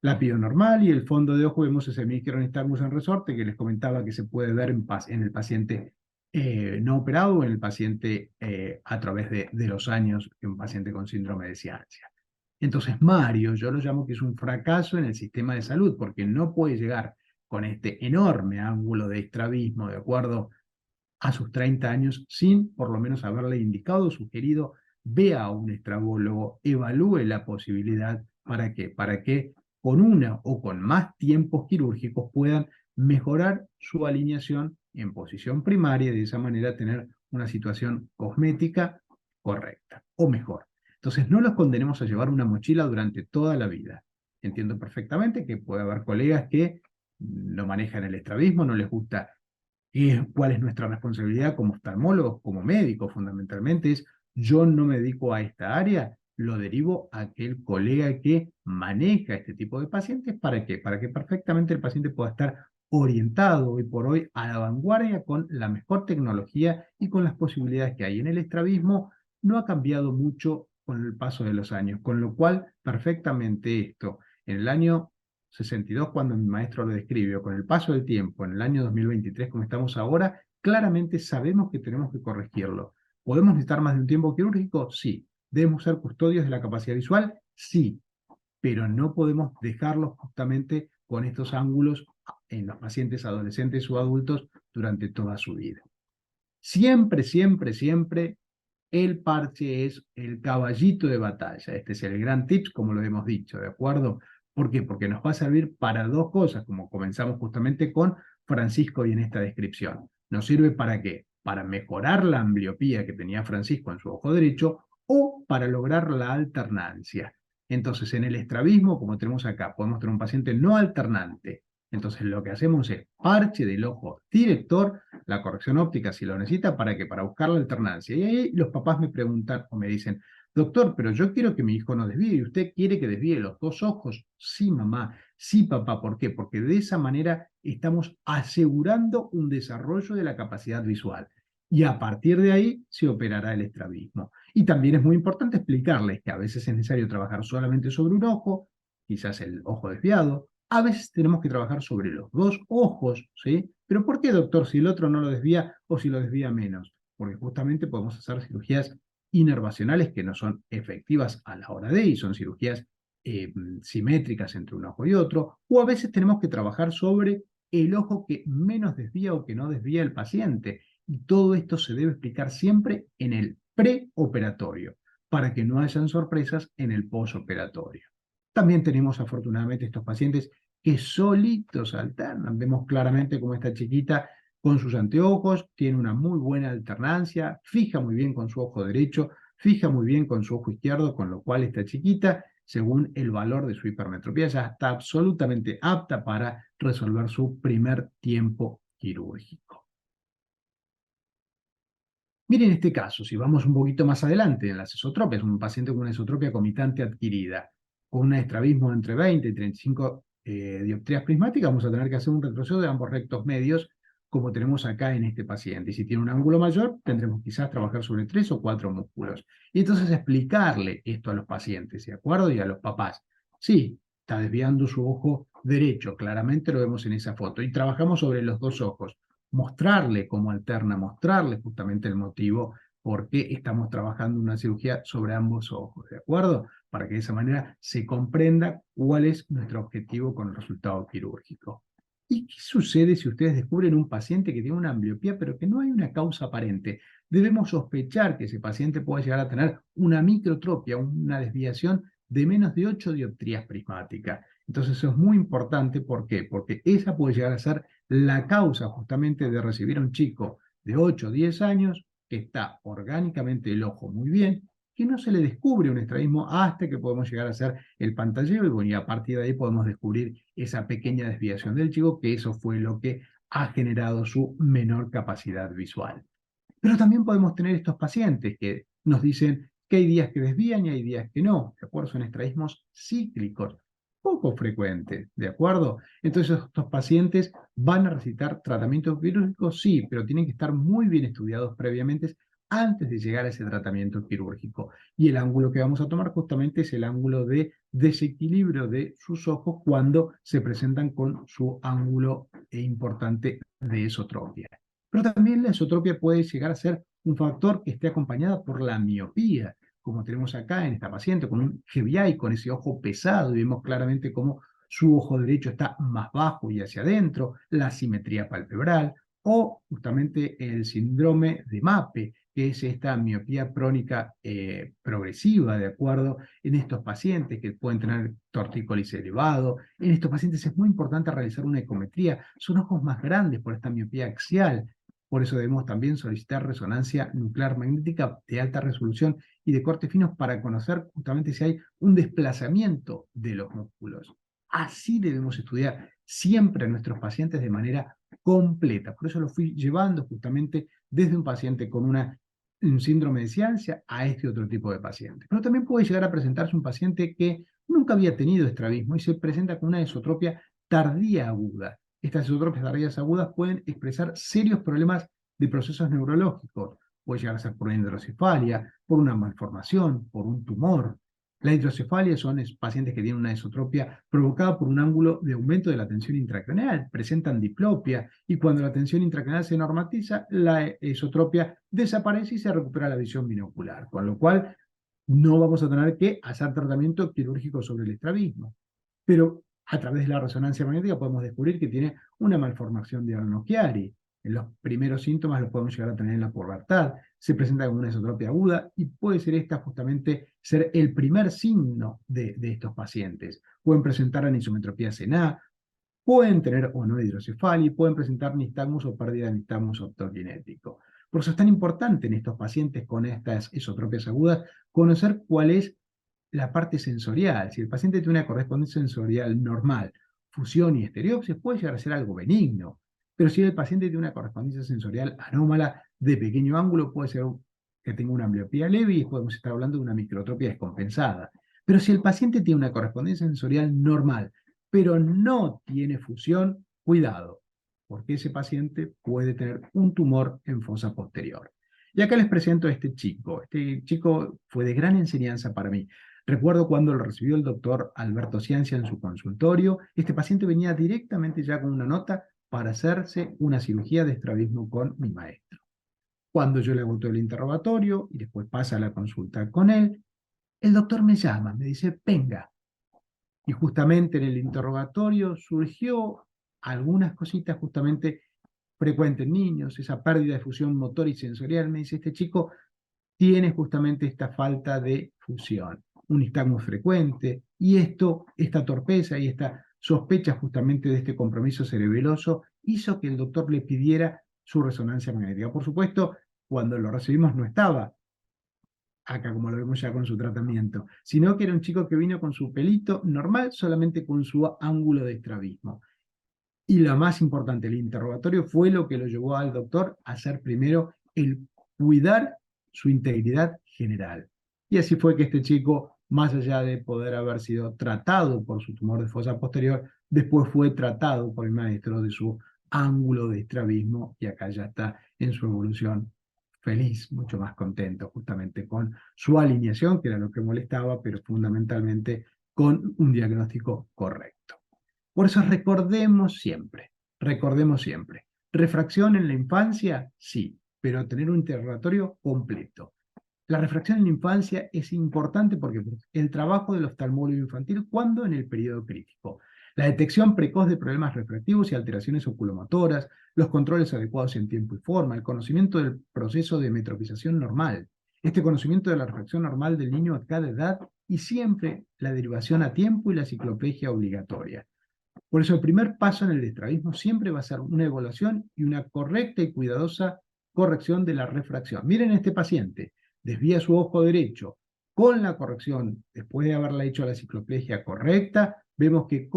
Lápido normal y el fondo de ojo vemos ese micronistagmus en resorte que les comentaba que se puede ver en el paciente no operado o en el paciente a través de los años en un paciente con síndrome de Ciancia. Entonces Mario, yo lo llamo que es un fracaso en el sistema de salud porque no puede llegar con este enorme ángulo de estrabismo de acuerdo a sus 30 años sin por lo menos haberle indicado, sugerido, vea a un estrabólogo, evalúe la posibilidad para que con una o con más tiempos quirúrgicos puedan mejorar su alineación en posición primaria y de esa manera tener una situación cosmética correcta o mejor. Entonces no los condenemos a llevar una mochila durante toda la vida. Entiendo perfectamente que puede haber colegas que no manejan el estrabismo, no les gusta cuál es nuestra responsabilidad como oftalmólogos, como médicos fundamentalmente, es yo no me dedico a esta área, lo derivo a aquel colega que maneja este tipo de pacientes. ¿Para qué? Para que perfectamente el paciente pueda estar orientado hoy por hoy a la vanguardia con la mejor tecnología y con las posibilidades que hay. En el estrabismo no ha cambiado mucho con el paso de los años, con lo cual perfectamente esto, en el año 62, cuando mi maestro lo describió, con el paso del tiempo, en el año 2023, como estamos ahora, claramente sabemos que tenemos que corregirlo. ¿Podemos necesitar más de un tiempo quirúrgico? Sí. ¿Debemos ser custodios de la capacidad visual? Sí. Pero no podemos dejarlos justamente con estos ángulos en los pacientes adolescentes o adultos durante toda su vida. Siempre, siempre, siempre el parche es el caballito de batalla. Este es el gran tips, como lo hemos dicho, ¿de acuerdo? ¿Por qué? Porque nos va a servir para dos cosas, como comenzamos justamente con Francisco y en esta descripción. ¿Nos sirve para qué? Para mejorar la ambliopía que tenía Francisco en su ojo derecho o para lograr la alternancia. Entonces, en el estrabismo, como tenemos acá, podemos tener un paciente no alternante. Entonces, lo que hacemos es parche del ojo director, la corrección óptica si lo necesita, ¿para qué? Para buscar la alternancia. Y ahí los papás me preguntan o me dicen, doctor, pero yo quiero que mi hijo no desvíe, ¿y usted quiere que desvíe los dos ojos? Sí, mamá, sí, papá, ¿por qué? Porque de esa manera estamos asegurando un desarrollo de la capacidad visual. y a partir de ahí se operará el estrabismo. Y también es muy importante explicarles que a veces es necesario trabajar solamente sobre un ojo, quizás el ojo desviado, a veces tenemos que trabajar sobre los dos ojos, ¿sí? Pero ¿por qué, doctor, si el otro no lo desvía o si lo desvía menos? Porque justamente podemos hacer cirugías inervacionales que no son efectivas a la hora de, y son cirugías simétricas entre un ojo y otro, o a veces tenemos que trabajar sobre el ojo que menos desvía o que no desvía el paciente. Y todo esto se debe explicar siempre en el preoperatorio, para que no hayan sorpresas en el posoperatorio. También tenemos afortunadamente estos pacientes que solitos alternan. Vemos claramente cómo esta chiquita con sus anteojos tiene una muy buena alternancia, fija muy bien con su ojo derecho, fija muy bien con su ojo izquierdo, con lo cual esta chiquita, según el valor de su hipermetropía, ya está absolutamente apta para resolver su primer tiempo quirúrgico. Miren este caso, si vamos un poquito más adelante en las esotropias, un paciente con una esotropia comitante adquirida, con un estrabismo entre 20 y 35 dioptrías prismáticas, vamos a tener que hacer un retroceso de ambos rectos medios, como tenemos acá en este paciente. Y si tiene un ángulo mayor, tendremos quizás trabajar sobre 3 o 4 músculos. Y entonces explicarle esto a los pacientes, ¿de acuerdo? Y a los papás. Sí, está desviando su ojo derecho, claramente lo vemos en esa foto. Y trabajamos sobre los dos ojos. Mostrarle cómo alterna, mostrarle justamente el motivo por qué estamos trabajando una cirugía sobre ambos ojos, ¿de acuerdo? Para que de esa manera se comprenda cuál es nuestro objetivo con el resultado quirúrgico. ¿Y qué sucede si ustedes descubren un paciente que tiene una ambliopía pero que no hay una causa aparente? Debemos sospechar que ese paciente puede llegar a tener una microtropia, una desviación de menos de 8 dioptrías prismáticas. Entonces eso es muy importante, ¿por qué? Porque esa puede llegar a ser la causa justamente de recibir a un chico de 8 o 10 años que está orgánicamente el ojo muy bien, que no se le descubre un estrabismo hasta que podemos llegar a hacer el pantalleo y, bueno, y a partir de ahí podemos descubrir esa pequeña desviación del chico, que eso fue lo que ha generado su menor capacidad visual. Pero también podemos tener estos pacientes que nos dicen que hay días que desvían y hay días que no, ¿de acuerdo? Son estrabismos cíclicos, poco frecuentes, ¿de acuerdo? Entonces estos pacientes van a necesitar tratamiento quirúrgico, sí, pero tienen que estar muy bien estudiados previamente antes de llegar a ese tratamiento quirúrgico. Y el ángulo que vamos a tomar justamente es el ángulo de desequilibrio de sus ojos cuando se presentan con su ángulo importante de esotropia. Pero también la esotropia puede llegar a ser un factor que esté acompañada por la miopía, como tenemos acá en esta paciente, con un GBI, con ese ojo pesado, y vemos claramente cómo su ojo derecho está más bajo y hacia adentro, la simetría palpebral, o justamente el síndrome de MAPE, que es esta miopía crónica progresiva, ¿de acuerdo? En estos pacientes que pueden tener tortícolis elevado, en estos pacientes es muy importante realizar una ecometría, son ojos más grandes por esta miopía axial, por eso debemos también solicitar resonancia nuclear magnética de alta resolución y de corte fino para conocer justamente si hay un desplazamiento de los músculos. Así debemos estudiar siempre a nuestros pacientes de manera completa. Por eso lo fui llevando justamente desde un paciente con un síndrome de ciancia a este otro tipo de paciente. Pero también puede llegar a presentarse un paciente que nunca había tenido estrabismo y se presenta con una esotropia tardía aguda. Estas esotropias tardías agudas pueden expresar serios problemas de procesos neurológicos. Puede llegar a ser por una hidrocefalia, por una malformación, por un tumor. La hidrocefalia son pacientes que tienen una esotropia provocada por un ángulo de aumento de la tensión intracraneal, presentan diplopia y cuando la tensión intracraneal se normatiza, la esotropia desaparece y se recupera la visión binocular, con lo cual no vamos a tener que hacer tratamiento quirúrgico sobre el estrabismo. Pero a través de la resonancia magnética podemos descubrir que tiene una malformación de Arno-Chiari. En los primeros síntomas los podemos llegar a tener en la pubertad, se presenta como una esotropia aguda y puede ser esta justamente ser el primer signo de estos pacientes. Pueden presentar anisometropía CNA, pueden tener o no hidrocefalia, pueden presentar nistagmus o pérdida de nistagmus optogenético. Por eso es tan importante en estos pacientes con estas esotropias agudas conocer cuál es la parte sensorial. Si el paciente tiene una correspondencia sensorial normal, fusión y estereopsis, puede llegar a ser algo benigno. Pero si el paciente tiene una correspondencia sensorial anómala de pequeño ángulo, puede ser que tenga una ambliopía leve y podemos estar hablando de una microtropia descompensada. Pero si el paciente tiene una correspondencia sensorial normal, pero no tiene fusión, cuidado. porque ese paciente puede tener un tumor en fosa posterior. Y acá les presento a este chico. Este chico fue de gran enseñanza para mí. Recuerdo cuando lo recibió el doctor Alberto Ciencia en su consultorio, este paciente venía directamente ya con una nota para hacerse una cirugía de estrabismo con mi maestro. Cuando yo le hago todo el interrogatorio y después pasa la consulta con él, el doctor me llama, me dice, venga. Y justamente en el interrogatorio surgió algunas cositas justamente frecuentes en niños, esa pérdida de fusión motor y sensorial. Me dice, este chico tiene justamente esta falta de fusión, un nistagmo frecuente, y esta torpeza y esta sospecha justamente de este compromiso cerebeloso hizo que el doctor le pidiera su resonancia magnética. Por supuesto, cuando lo recibimos no estaba acá como lo vemos ya con su tratamiento, sino que era un chico que vino con su pelito normal, solamente con su ángulo de estrabismo. Y lo más importante, el interrogatorio fue lo que lo llevó al doctor a hacer primero el cuidar su integridad general. Y así fue que este chico, más allá de poder haber sido tratado por su tumor de fosa posterior, después fue tratado por el maestro de su ángulo de estrabismo y acá ya está en su evolución feliz, mucho más contento justamente con su alineación, que era lo que molestaba, pero fundamentalmente con un diagnóstico correcto. Por eso recordemos siempre, refracción en la infancia, sí, pero tener un interrogatorio completo. La refracción en la infancia es importante porque el trabajo del oftalmólogo infantil, cuando en el periodo crítico. La detección precoz de problemas refractivos y alteraciones oculomotoras, los controles adecuados en tiempo y forma, el conocimiento del proceso de metropización normal, este conocimiento de la refracción normal del niño a cada edad y siempre la derivación a tiempo y la cicloplegia obligatoria. Por eso el primer paso en el estrabismo siempre va a ser una evaluación y una correcta y cuidadosa corrección de la refracción. Miren este paciente, desvía su ojo derecho con la corrección, después de haberla hecho la cicloplegia correcta, vemos que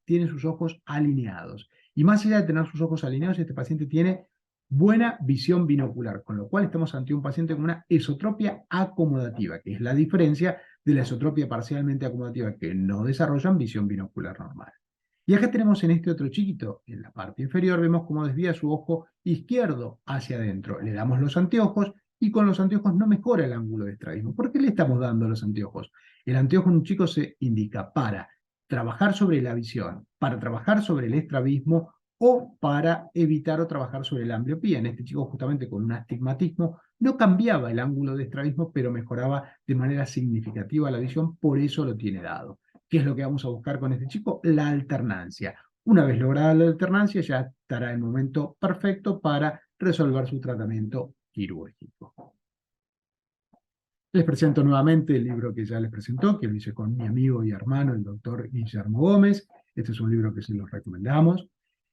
tiene sus ojos alineados. Y más allá de tener sus ojos alineados, este paciente tiene buena visión binocular, con lo cual estamos ante un paciente con una esotropia acomodativa, que es la diferencia de la esotropia parcialmente acomodativa, que no desarrollan visión binocular normal. Y acá tenemos en este otro chiquito, en la parte inferior, vemos cómo desvía su ojo izquierdo hacia adentro. Le damos los anteojos y con los anteojos no mejora el ángulo de estrabismo. ¿Por qué le estamos dando los anteojos? El anteojo en un chico se indica para trabajar sobre la visión, para trabajar sobre el estrabismo o para evitar o trabajar sobre la ambliopía. En este chico justamente con un astigmatismo no cambiaba el ángulo de estrabismo, pero mejoraba de manera significativa la visión, por eso lo tiene dado. ¿Qué es lo que vamos a buscar con este chico? La alternancia. Una vez lograda la alternancia, ya estará el momento perfecto para resolver su tratamiento quirúrgico. Les presento nuevamente el libro que ya les presentó, que lo hice con mi amigo y hermano, el doctor Guillermo Gómez. Este es un libro que se los recomendamos.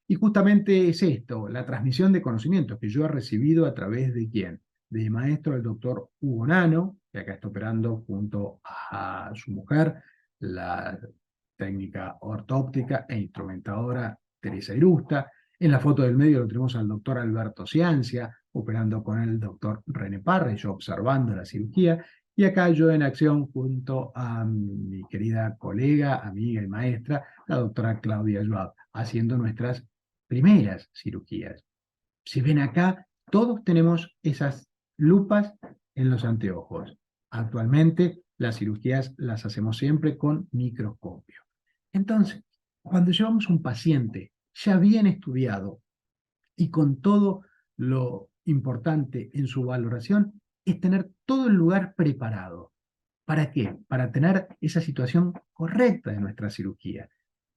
Y justamente es esto, la transmisión de conocimientos que yo he recibido a través de ¿quién? De mi maestro, el doctor Hugo Nano, que acá está operando junto a su mujer, la técnica ortóptica e instrumentadora Teresa Irusta. En la foto del medio lo tenemos al doctor Alberto Ciancia, operando con el doctor René Parra, y yo observando la cirugía. Y acá yo en acción junto a mi querida colega, amiga y maestra, la doctora Claudia Joab, haciendo nuestras primeras cirugías. Si ven acá, todos tenemos esas lupas en los anteojos. Actualmente las cirugías las hacemos siempre con microscopio. Entonces, cuando llevamos un paciente ya bien estudiado y con todo lo importante en su valoración, es tener todo el lugar preparado. ¿Para qué? Para tener esa situación correcta de nuestra cirugía.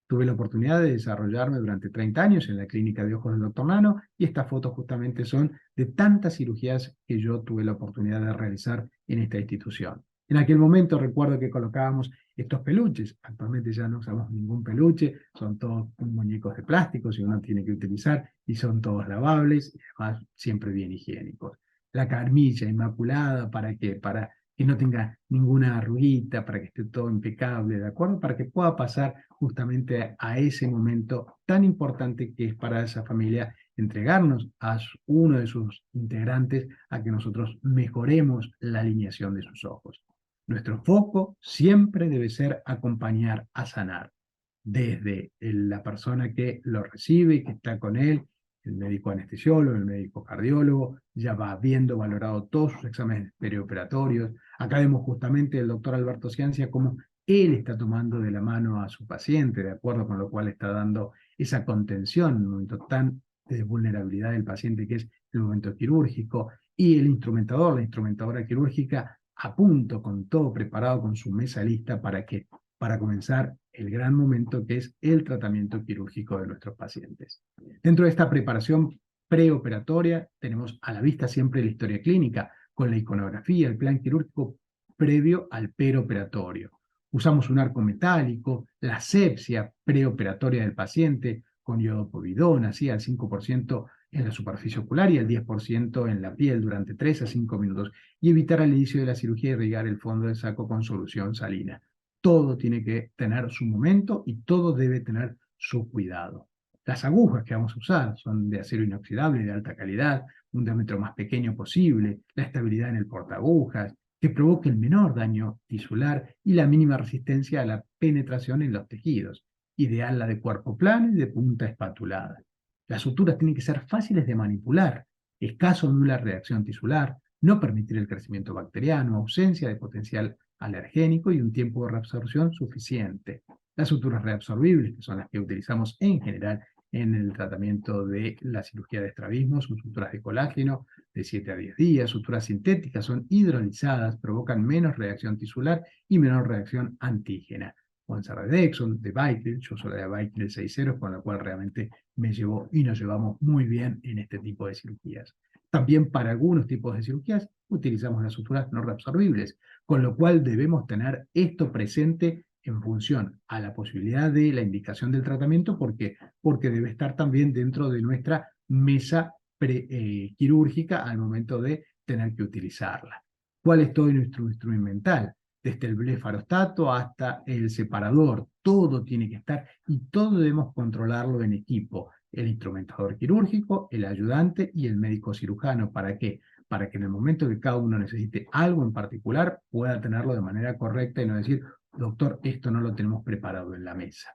Tuve la oportunidad de desarrollarme durante 30 años en la clínica de ojos del doctor Nano y estas fotos justamente son de tantas cirugías que yo tuve la oportunidad de realizar en esta institución. En aquel momento recuerdo que colocábamos estos peluches, actualmente ya no usamos ningún peluche, son todos muñecos de plástico si uno tiene que utilizar y son todos lavables y además siempre bien higiénicos. La carmilla inmaculada, ¿para qué? Para que no tenga ninguna arruguita, para que esté todo impecable, ¿de acuerdo? Para que pueda pasar justamente a ese momento tan importante que es para esa familia entregarnos a uno de sus integrantes a que nosotros mejoremos la alineación de sus ojos. Nuestro foco siempre debe ser acompañar a sanar. desde la persona que lo recibe, que está con él, el médico anestesiólogo, el médico cardiólogo, ya va viendo valorado todos sus exámenes perioperatorios. Acá vemos justamente el doctor Alberto Ciancia cómo él está tomando de la mano a su paciente, de acuerdo con lo cual está dando esa contención en un momento tan de vulnerabilidad del paciente que es el momento quirúrgico, y el instrumentador, la instrumentadora quirúrgica, a punto, con todo preparado, con su mesa lista para comenzar el gran momento que es el tratamiento quirúrgico de nuestros pacientes. Dentro de esta preparación preoperatoria tenemos a la vista siempre la historia clínica, con la iconografía, el plan quirúrgico previo al peroperatorio. Usamos un arco metálico, la asepsia preoperatoria del paciente con iodopovidona, así al 5% en la superficie ocular y al 10% en la piel durante 3 a 5 minutos, y evitar al inicio de la cirugía irrigar el fondo del saco con solución salina. Todo tiene que tener su momento y todo debe tener su cuidado. Las agujas que vamos a usar son de acero inoxidable de alta calidad, un diámetro más pequeño posible, la estabilidad en el portaagujas, que provoque el menor daño tisular y la mínima resistencia a la penetración en los tejidos. Ideal la de cuerpo plano y de punta espatulada. Las suturas tienen que ser fáciles de manipular, escaso o nula reacción tisular, no permitir el crecimiento bacteriano, ausencia de potencial alergénico y un tiempo de reabsorción suficiente. Las suturas reabsorbibles, que son las que utilizamos en general en el tratamiento de la cirugía de estrabismo, son suturas de colágeno de 7 a 10 días. Suturas sintéticas son hidrolizadas, provocan menos reacción tisular y menor reacción antígena. Pueden ser de Dexon, de Vicryl, yo soy de Vicryl 6.0, con la cual realmente me llevó y nos llevamos muy bien en este tipo de cirugías. También para algunos tipos de cirugías utilizamos las suturas no reabsorbibles, con lo cual debemos tener esto presente en función a la posibilidad de la indicación del tratamiento, porque debe estar también dentro de nuestra mesa quirúrgica al momento de tener que utilizarla. ¿Cuál es todo nuestro instrumental? Desde el blefarostato hasta el separador, todo tiene que estar y todo debemos controlarlo en equipo. El instrumentador quirúrgico, el ayudante y el médico cirujano. ¿Para qué? Para que en el momento que cada uno necesite algo en particular pueda tenerlo de manera correcta y no decir, doctor, esto no lo tenemos preparado en la mesa.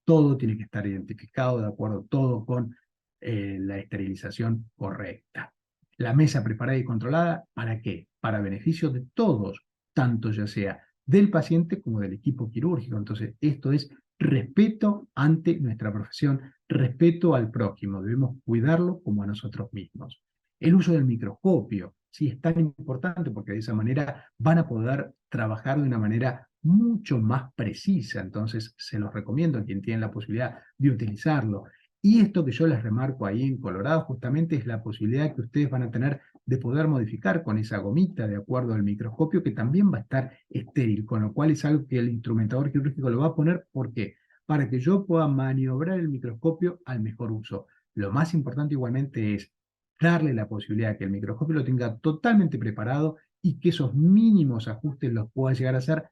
Todo tiene que estar identificado, de acuerdo, todo con la esterilización correcta. La mesa preparada y controlada, ¿para qué? Para beneficio de todos, tanto ya sea del paciente como del equipo quirúrgico. Entonces, esto es respeto ante nuestra profesión, respeto al prójimo, debemos cuidarlo como a nosotros mismos. El uso del microscopio, sí, es tan importante porque de esa manera van a poder trabajar de una manera mucho más precisa, entonces se los recomiendo a quien tiene la posibilidad de utilizarlo. Y esto que yo les remarco ahí en colorado justamente es la posibilidad que ustedes van a tener de poder modificar con esa gomita de acuerdo al microscopio, que también va a estar estéril, con lo cual es algo que el instrumentador quirúrgico lo va a poner. ¿Por qué? Para que yo pueda maniobrar el microscopio al mejor uso. Lo más importante igualmente es darle la posibilidad de que el microscopio lo tenga totalmente preparado y que esos mínimos ajustes los pueda llegar a hacer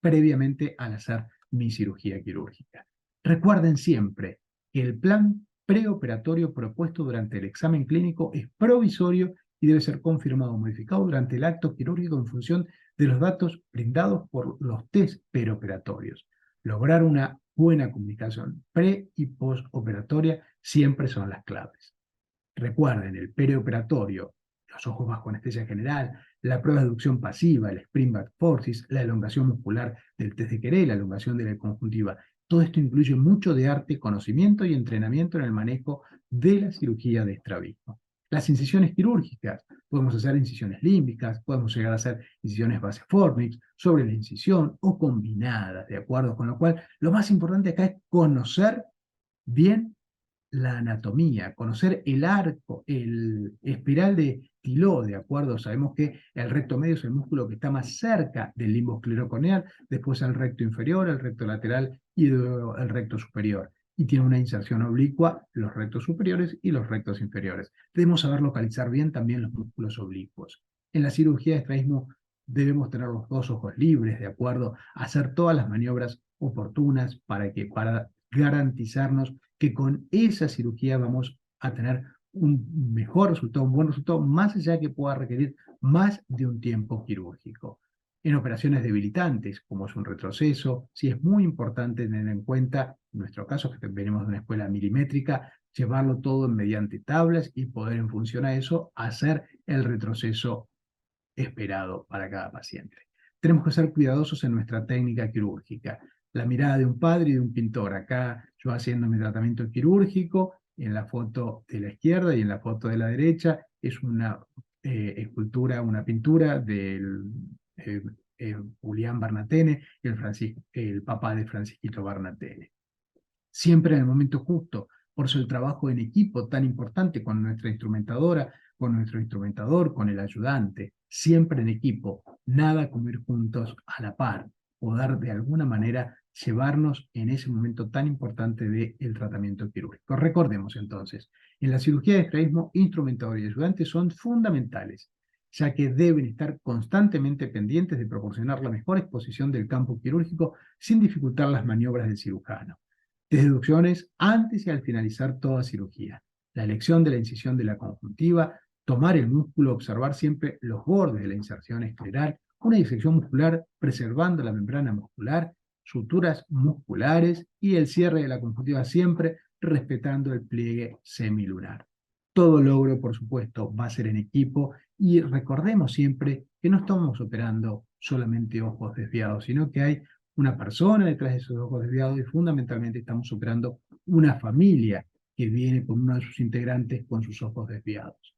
previamente al hacer mi cirugía quirúrgica. Recuerden siempre que el plan preoperatorio propuesto durante el examen clínico es provisorio y debe ser confirmado o modificado durante el acto quirúrgico en función de los datos brindados por los test preoperatorios. Lograr una buena comunicación pre y postoperatoria siempre son las claves. Recuerden, el preoperatorio, los ojos bajo anestesia general, la prueba de aducción pasiva, el spring back forceps, la elongación muscular del test de Queré, la elongación de la conjuntiva. Todo esto incluye mucho de arte, conocimiento y entrenamiento en el manejo de la cirugía de estrabismo. Las incisiones quirúrgicas, podemos hacer incisiones límbicas, podemos llegar a hacer incisiones baseformix, sobre la incisión o combinadas, ¿de acuerdo? Con lo cual, lo más importante acá es conocer bien la anatomía, conocer el arco, el espiral de Tilot, ¿de acuerdo? Sabemos que el recto medio es el músculo que está más cerca del limbo escleroconeal, después el recto inferior, el recto lateral y el recto superior. Y tiene una inserción oblicua, los rectos superiores y los rectos inferiores. Debemos saber localizar bien también los músculos oblicuos. En la cirugía de estrabismo debemos tener los dos ojos libres, ¿de acuerdo? Hacer todas las maniobras oportunas para garantizarnos que con esa cirugía vamos a tener un mejor resultado, un buen resultado, más allá que pueda requerir más de un tiempo quirúrgico. En operaciones debilitantes, como es un retroceso, sí es muy importante tener en cuenta, en nuestro caso, que venimos de una escuela milimétrica, llevarlo todo mediante tablas y poder en función a eso hacer el retroceso esperado para cada paciente. Tenemos que ser cuidadosos en nuestra técnica quirúrgica. La mirada de un padre y de un pintor. Acá yo haciendo mi tratamiento quirúrgico, en la foto de la izquierda y en la foto de la derecha, es una escultura, una pintura del Julián Barnatene, el papá de Francisquito Barnatene. Siempre en el momento justo. Por eso el trabajo en equipo tan importante con nuestra instrumentadora, con nuestro instrumentador, con el ayudante, siempre en equipo, nada como ir juntos a la par, poder de alguna manera llevarnos en ese momento tan importante del tratamiento quirúrgico. Recordemos entonces, en la cirugía de estrabismo, instrumentador y ayudante son fundamentales, ya que deben estar constantemente pendientes de proporcionar la mejor exposición del campo quirúrgico sin dificultar las maniobras del cirujano. Deducciones antes y al finalizar toda cirugía. La elección de la incisión de la conjuntiva, tomar el músculo, observar siempre los bordes de la inserción escleral, una disección muscular preservando la membrana muscular, suturas musculares y el cierre de la conjuntiva siempre respetando el pliegue semilunar. Todo logro, por supuesto, va a ser en equipo y recordemos siempre que no estamos operando solamente ojos desviados, sino que hay una persona detrás de esos ojos desviados y fundamentalmente estamos operando una familia que viene con uno de sus integrantes con sus ojos desviados.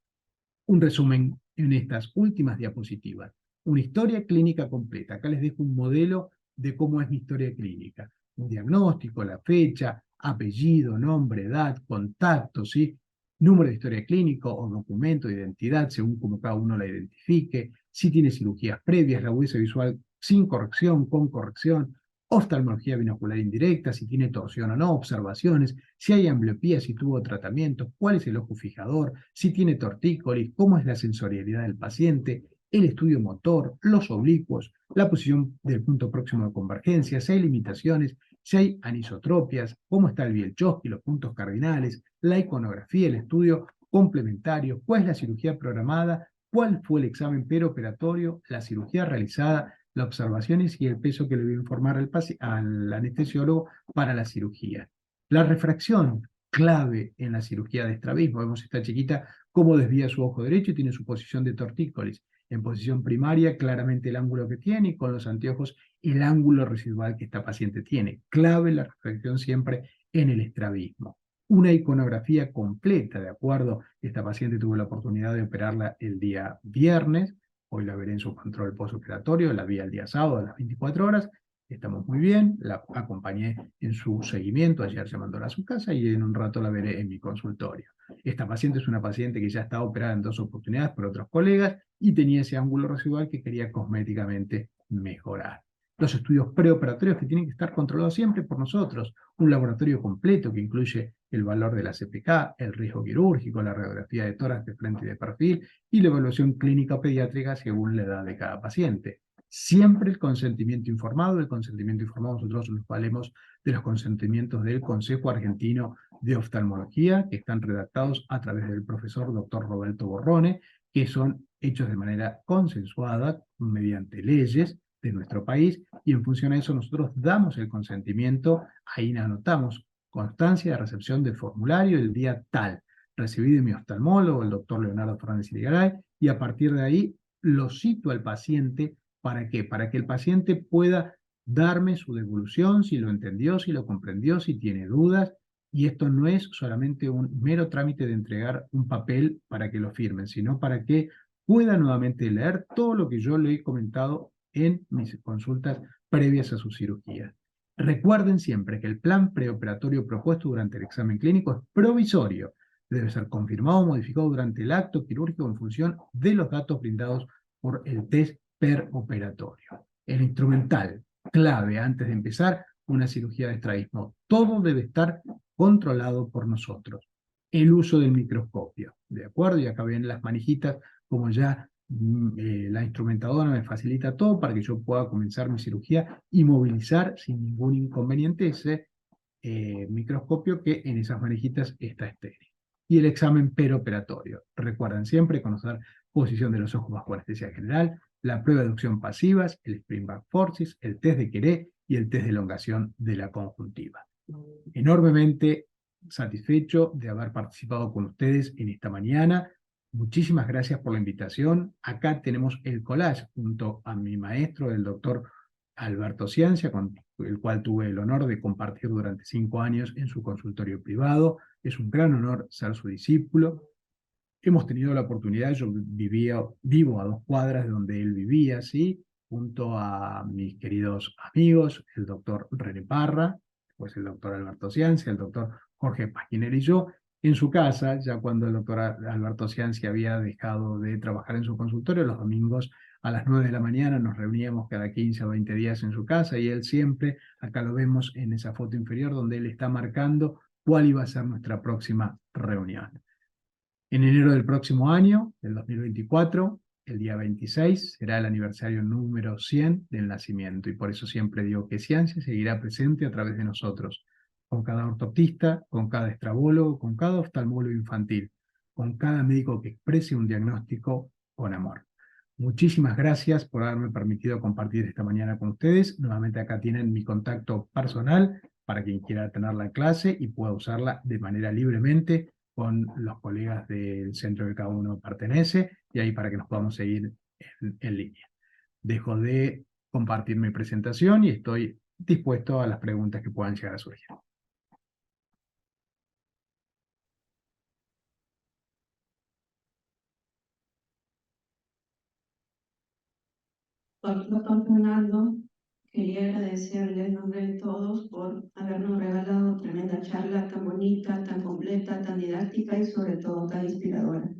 Un resumen en estas últimas diapositivas. Una historia clínica completa. Acá les dejo un modelo de cómo es mi historia clínica. Un diagnóstico, la fecha, apellido, nombre, edad, contacto, ¿sí? Número de historia clínica o documento de identidad, según como cada uno la identifique. Si tiene cirugías previas, la agudeza visual sin corrección, con corrección, oftalmología binocular indirecta, si tiene torsión o no, observaciones, si hay ambliopía, si tuvo tratamiento, cuál es el ojo fijador, si tiene tortícolis, cómo es la sensorialidad del paciente, el estudio motor, los oblicuos, la posición del punto próximo de convergencia, si hay limitaciones, si hay anisotropias, cómo está el Bielchowski, los puntos cardinales, la iconografía, el estudio complementario, cuál es la cirugía programada, cuál fue el examen peroperatorio, la cirugía realizada, las observaciones y el peso que le voy a informar al anestesiólogo para la cirugía. La refracción, clave en la cirugía de estrabismo. Vemos esta chiquita cómo desvía su ojo derecho y tiene su posición de tortícolis. En posición primaria, claramente el ángulo que tiene y con los anteojos el ángulo residual que esta paciente tiene. Clave la refracción siempre en el estrabismo. Una iconografía completa, ¿de acuerdo? Esta paciente tuvo la oportunidad de operarla el día viernes. Hoy la veré en su control postoperatorio, la vi el día sábado a las 24 horas. Estamos muy bien, la acompañé en su seguimiento, ayer llamándola a su casa y en un rato la veré en mi consultorio. Esta paciente es una paciente que ya está operada en 2 oportunidades por otros colegas y tenía ese ángulo residual que quería cosméticamente mejorar. Los estudios preoperatorios que tienen que estar controlados siempre por nosotros, un laboratorio completo que incluye el valor de la CPK, el riesgo quirúrgico, la radiografía de tórax de frente y de perfil y la evaluación clínica pediátrica según la edad de cada paciente. Siempre el consentimiento informado. El consentimiento informado nosotros nos valemos de los consentimientos del Consejo Argentino de Oftalmología, que están redactados a través del profesor Dr. Roberto Borrone, que son hechos de manera consensuada mediante leyes de nuestro país, y en función a eso nosotros damos el consentimiento. Ahí anotamos constancia de recepción del formulario el día tal, recibí de mi oftalmólogo, el doctor Leonardo Fernández Irigaray, y a partir de ahí lo cito al paciente. ¿Para qué? Para que el paciente pueda darme su devolución, si lo entendió, si lo comprendió, si tiene dudas, y esto no es solamente un mero trámite de entregar un papel para que lo firmen, sino para que pueda nuevamente leer todo lo que yo le he comentado en mis consultas previas a su cirugía. Recuerden siempre que el plan preoperatorio propuesto durante el examen clínico es provisorio. Debe ser confirmado o modificado durante el acto quirúrgico en función de los datos brindados por el test peroperatorio. El instrumental, clave antes de empezar una cirugía de estrabismo. Todo debe estar controlado por nosotros. El uso del microscopio, ¿de acuerdo? Y acá ven las manijitas, como ya la instrumentadora me facilita todo para que yo pueda comenzar mi cirugía y movilizar sin ningún inconveniente ese microscopio que en esas manijitas está estéril. Y el examen peroperatorio. Recuerden siempre conocer posición de los ojos bajo anestesia general, la prueba de aducción pasivas, el Spring Back Forces, el test de Queré y el test de elongación de la conjuntiva. Enormemente satisfecho de haber participado con ustedes en esta mañana. Muchísimas gracias por la invitación. Acá tenemos el collage junto a mi maestro, el doctor Alberto Ciancia, con el cual tuve el honor de compartir durante 5 años en su consultorio privado. Es un gran honor ser su discípulo. Hemos tenido la oportunidad, yo vivo a 2 cuadras de donde él vivía, ¿sí? Junto a mis queridos amigos, el doctor René Parra, pues el doctor Alberto Ciancia, el doctor Jorge Pasquiner y yo, en su casa, ya cuando el doctor Alberto Ciancia había dejado de trabajar en su consultorio, los domingos a las 9 de la mañana nos reuníamos cada 15 o 20 días en su casa y él siempre, acá lo vemos en esa foto inferior, donde él está marcando cuál iba a ser nuestra próxima reunión. En enero del próximo año, del 2024, el día 26, será el aniversario número 100 del nacimiento, y por eso siempre digo que Ciancia seguirá presente a través de nosotros, con cada ortoptista, con cada estrabólogo, con cada oftalmólogo infantil, con cada médico que exprese un diagnóstico con amor. Muchísimas gracias por haberme permitido compartir esta mañana con ustedes. Nuevamente acá tienen mi contacto personal para quien quiera tener la clase y pueda usarla de manera libremente con los colegas del centro que cada uno pertenece, y ahí para que nos podamos seguir en línea. Dejo de compartir mi presentación y estoy dispuesto a las preguntas que puedan llegar a surgir. Doctor Fernando, quería agradecerle en nombre de todos por habernos regalado tremenda charla tan bonita, tan completa, tan didáctica y sobre todo tan inspiradora.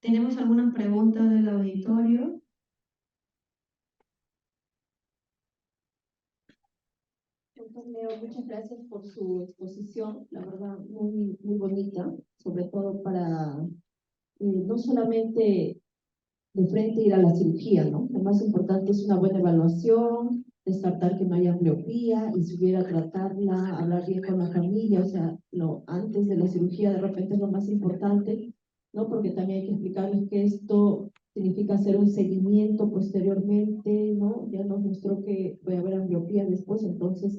¿Tenemos algunas preguntas del auditorio? Doctor Leo, muchas gracias por su exposición, la verdad muy, muy bonita, sobre todo para no solamente de frente ir a la cirugía, ¿no? Lo más importante es una buena evaluación, descartar que no haya miopía y si hubiera tratarla, hablar bien con la familia, o sea, antes de la cirugía de repente es lo más importante, ¿no? Porque también hay que explicarles que esto significa hacer un seguimiento posteriormente, ¿no? Ya nos mostró que puede haber miopía después, entonces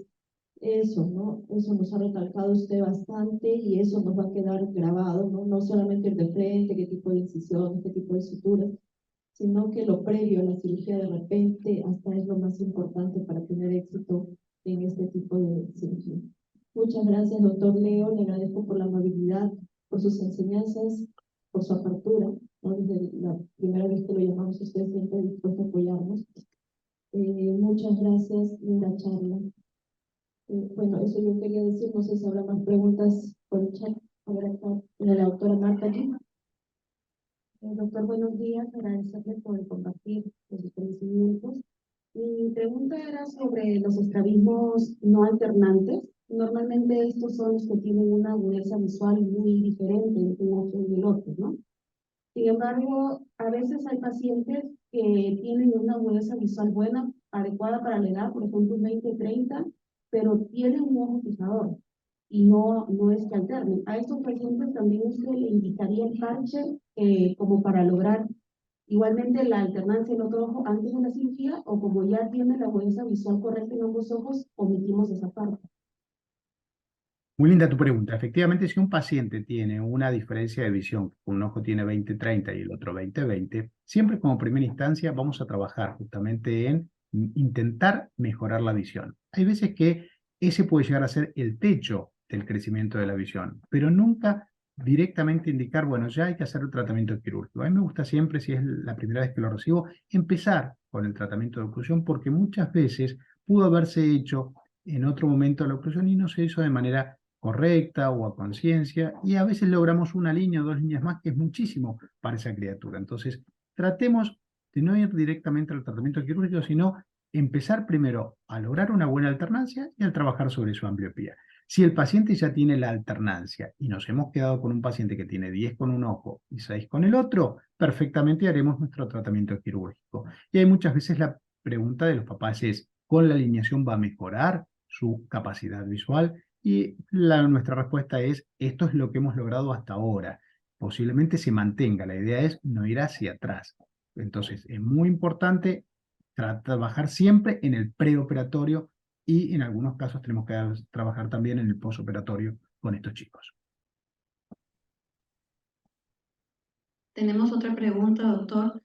eso, ¿no? Eso nos ha recalcado usted bastante y eso nos va a quedar grabado, ¿no? No solamente el de frente, qué tipo de incisión, qué tipo de suturas, sino que lo previo a la cirugía de repente hasta es lo más importante para tener éxito en este tipo de cirugía. Muchas gracias, doctor Leo, le agradezco por la amabilidad, por sus enseñanzas, por su apertura, ¿no? Desde la primera vez que lo llamamos, usted siempre dispuesto a apoyarnos. Muchas gracias, linda charla. Bueno, eso yo quería decir, no sé si habrá más preguntas por el chat. A ver, acá, la doctora Marta allí. Doctor, buenos días, agradecerle por compartir sus conocimientos. Mi pregunta era sobre los estrabismos no alternantes. Normalmente estos son los que tienen una agudeza visual muy diferente entre un ojo y el otro, ¿no? Sin embargo, a veces hay pacientes que tienen una agudeza visual buena, adecuada para la edad, por ejemplo, un 20-30, pero tienen un ojo fijador y no es que alternen. A estos pacientes también usted le indicaría el parche como para lograr igualmente la alternancia en otro ojo antes de la cirugía, o como ya tiene la agudeza visual correcta en ambos ojos, omitimos esa parte. Muy linda tu pregunta. Efectivamente, si un paciente tiene una diferencia de visión, un ojo tiene 20-30 y el otro 20-20, siempre como primera instancia vamos a trabajar justamente en intentar mejorar la visión. Hay veces que ese puede llegar a ser el techo del crecimiento de la visión, pero nunca directamente indicar, bueno, ya hay que hacer el tratamiento quirúrgico. A mí me gusta siempre, si es la primera vez que lo recibo, empezar con el tratamiento de oclusión, porque muchas veces pudo haberse hecho en otro momento la oclusión y no se hizo de manera correcta o a conciencia, y a veces logramos una línea o 2 líneas más, que es muchísimo para esa criatura. Entonces, tratemos de no ir directamente al tratamiento quirúrgico, sino empezar primero a lograr una buena alternancia y al trabajar sobre su ambliopía. Si el paciente ya tiene la alternancia y nos hemos quedado con un paciente que tiene 10 con un ojo y 6 con el otro, perfectamente haremos nuestro tratamiento quirúrgico. Y hay muchas veces la pregunta de los papás es, ¿con la alineación va a mejorar su capacidad visual? Y nuestra respuesta es, esto es lo que hemos logrado hasta ahora. Posiblemente se mantenga, la idea es no ir hacia atrás. Entonces, es muy importante trabajar siempre en el preoperatorio y en algunos casos tenemos que trabajar también en el postoperatorio con estos chicos. Tenemos otra pregunta, doctor.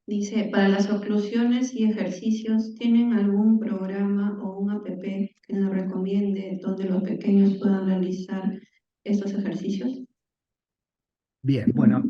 Dice, para las oclusiones y ejercicios, ¿tienen algún programa o un app que nos recomiende donde los pequeños puedan realizar estos ejercicios? Bien, bueno,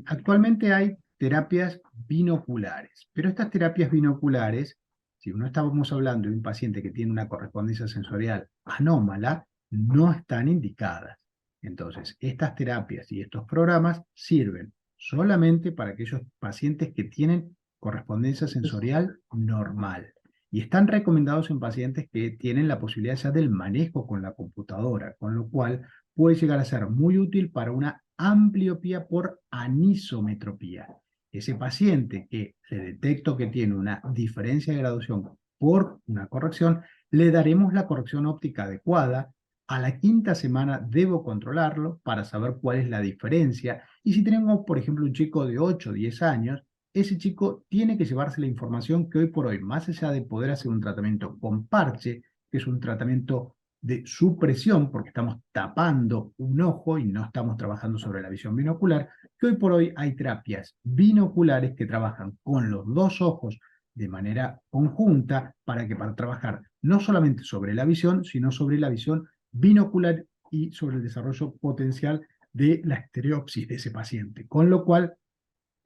actualmente hay terapias binoculares, pero estas terapias binoculares, si no estábamos hablando de un paciente que tiene una correspondencia sensorial anómala, no están indicadas. Entonces, estas terapias y estos programas sirven solamente para aquellos pacientes que tienen correspondencia sensorial normal. Y están recomendados en pacientes que tienen la posibilidad ya del manejo con la computadora, con lo cual puede llegar a ser muy útil para una ambliopía por anisometropía. Ese paciente que le detecto que tiene una diferencia de graduación por una corrección, le daremos la corrección óptica adecuada. A la 5ª semana debo controlarlo para saber cuál es la diferencia. Y si tenemos, por ejemplo, un chico de 8 o 10 años, ese chico tiene que llevarse la información que hoy por hoy, más allá de poder hacer un tratamiento con parche, que es un tratamiento de supresión, porque estamos tapando un ojo y no estamos trabajando sobre la visión binocular, que hoy por hoy hay terapias binoculares que trabajan con los dos ojos de manera conjunta para trabajar no solamente sobre la visión, sino sobre la visión binocular y sobre el desarrollo potencial de la estereopsis de ese paciente. Con lo cual,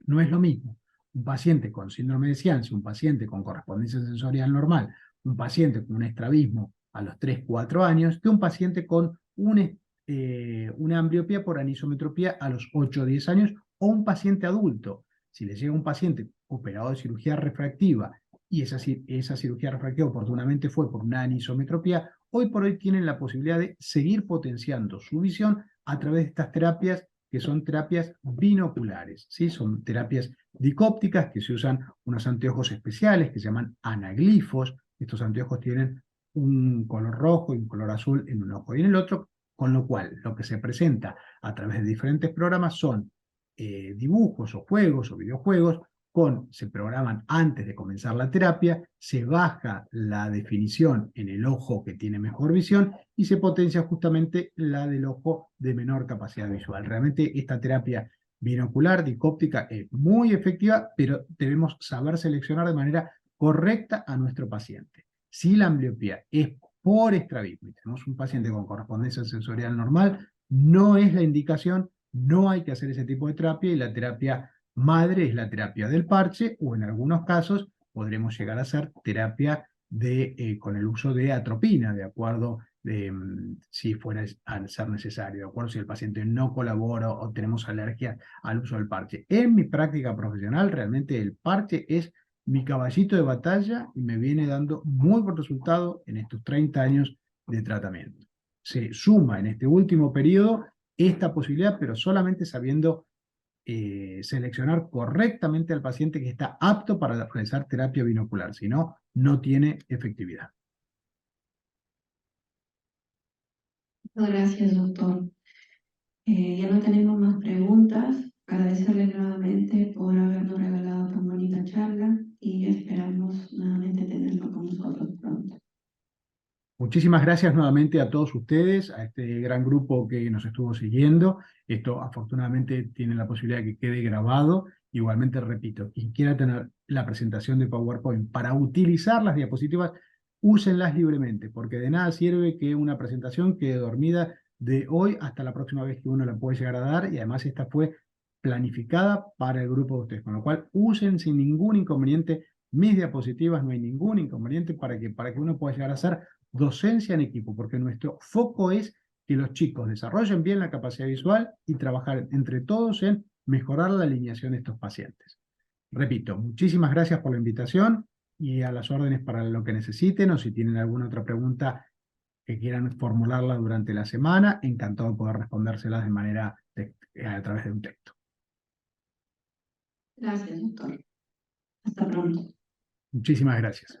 no es lo mismo un paciente con síndrome de Cianci, un paciente con correspondencia sensorial normal, un paciente con un estrabismo a los 3-4 años, que un paciente con una ambliopía por anisometropía a los 8-10 años, o un paciente adulto. Si le llega un paciente operado de cirugía refractiva y esa cirugía refractiva oportunamente fue por una anisometropía, hoy por hoy tienen la posibilidad de seguir potenciando su visión a través de estas terapias que son terapias binoculares, ¿sí? Son terapias dicópticas que se usan unos anteojos especiales que se llaman anaglifos. Estos anteojos tienen un color rojo y un color azul en un ojo y en el otro, con lo cual lo que se presenta a través de diferentes programas son dibujos o juegos o videojuegos se programan antes de comenzar la terapia, se baja la definición en el ojo que tiene mejor visión y se potencia justamente la del ojo de menor capacidad visual. Realmente esta terapia binocular dicóptica es muy efectiva, pero debemos saber seleccionar de manera correcta a nuestro paciente. Si la ambliopía es por estrabismo y tenemos un paciente con correspondencia sensorial normal, no es la indicación, no hay que hacer ese tipo de terapia y la terapia madre es la terapia del parche, o en algunos casos podremos llegar a hacer terapia con el uso de atropina, de acuerdo si fuera a ser necesario, de acuerdo si el paciente no colabora o tenemos alergia al uso del parche. En mi práctica profesional, realmente el parche es mi caballito de batalla y me viene dando muy buen resultado en estos 30 años de tratamiento. Se suma en este último periodo esta posibilidad, pero solamente sabiendo seleccionar correctamente al paciente que está apto para realizar terapia binocular, si no, no tiene efectividad. Muchas gracias, doctor. Ya no tenemos más preguntas. Agradecerle nuevamente por habernos regalado tan bonita charla y esperamos nuevamente tenerlo con nosotros pronto. Muchísimas gracias nuevamente a todos ustedes, a este gran grupo que nos estuvo siguiendo. Esto afortunadamente tiene la posibilidad de que quede grabado. Igualmente repito, quien quiera tener la presentación de PowerPoint para utilizar las diapositivas, úsenlas libremente, porque de nada sirve que una presentación quede dormida de hoy hasta la próxima vez que uno la puede llegar a dar, y además esta fue planificada para el grupo de ustedes, con lo cual usen sin ningún inconveniente mis diapositivas, no hay ningún inconveniente para que uno pueda llegar a hacer docencia en equipo, porque nuestro foco es que los chicos desarrollen bien la capacidad visual y trabajar entre todos en mejorar la alineación de estos pacientes. Repito, muchísimas gracias por la invitación y a las órdenes para lo que necesiten, o si tienen alguna otra pregunta que quieran formularla durante la semana, encantado de poder respondérselas de manera a través de un texto. Gracias, doctor. Hasta pronto. Muchísimas gracias.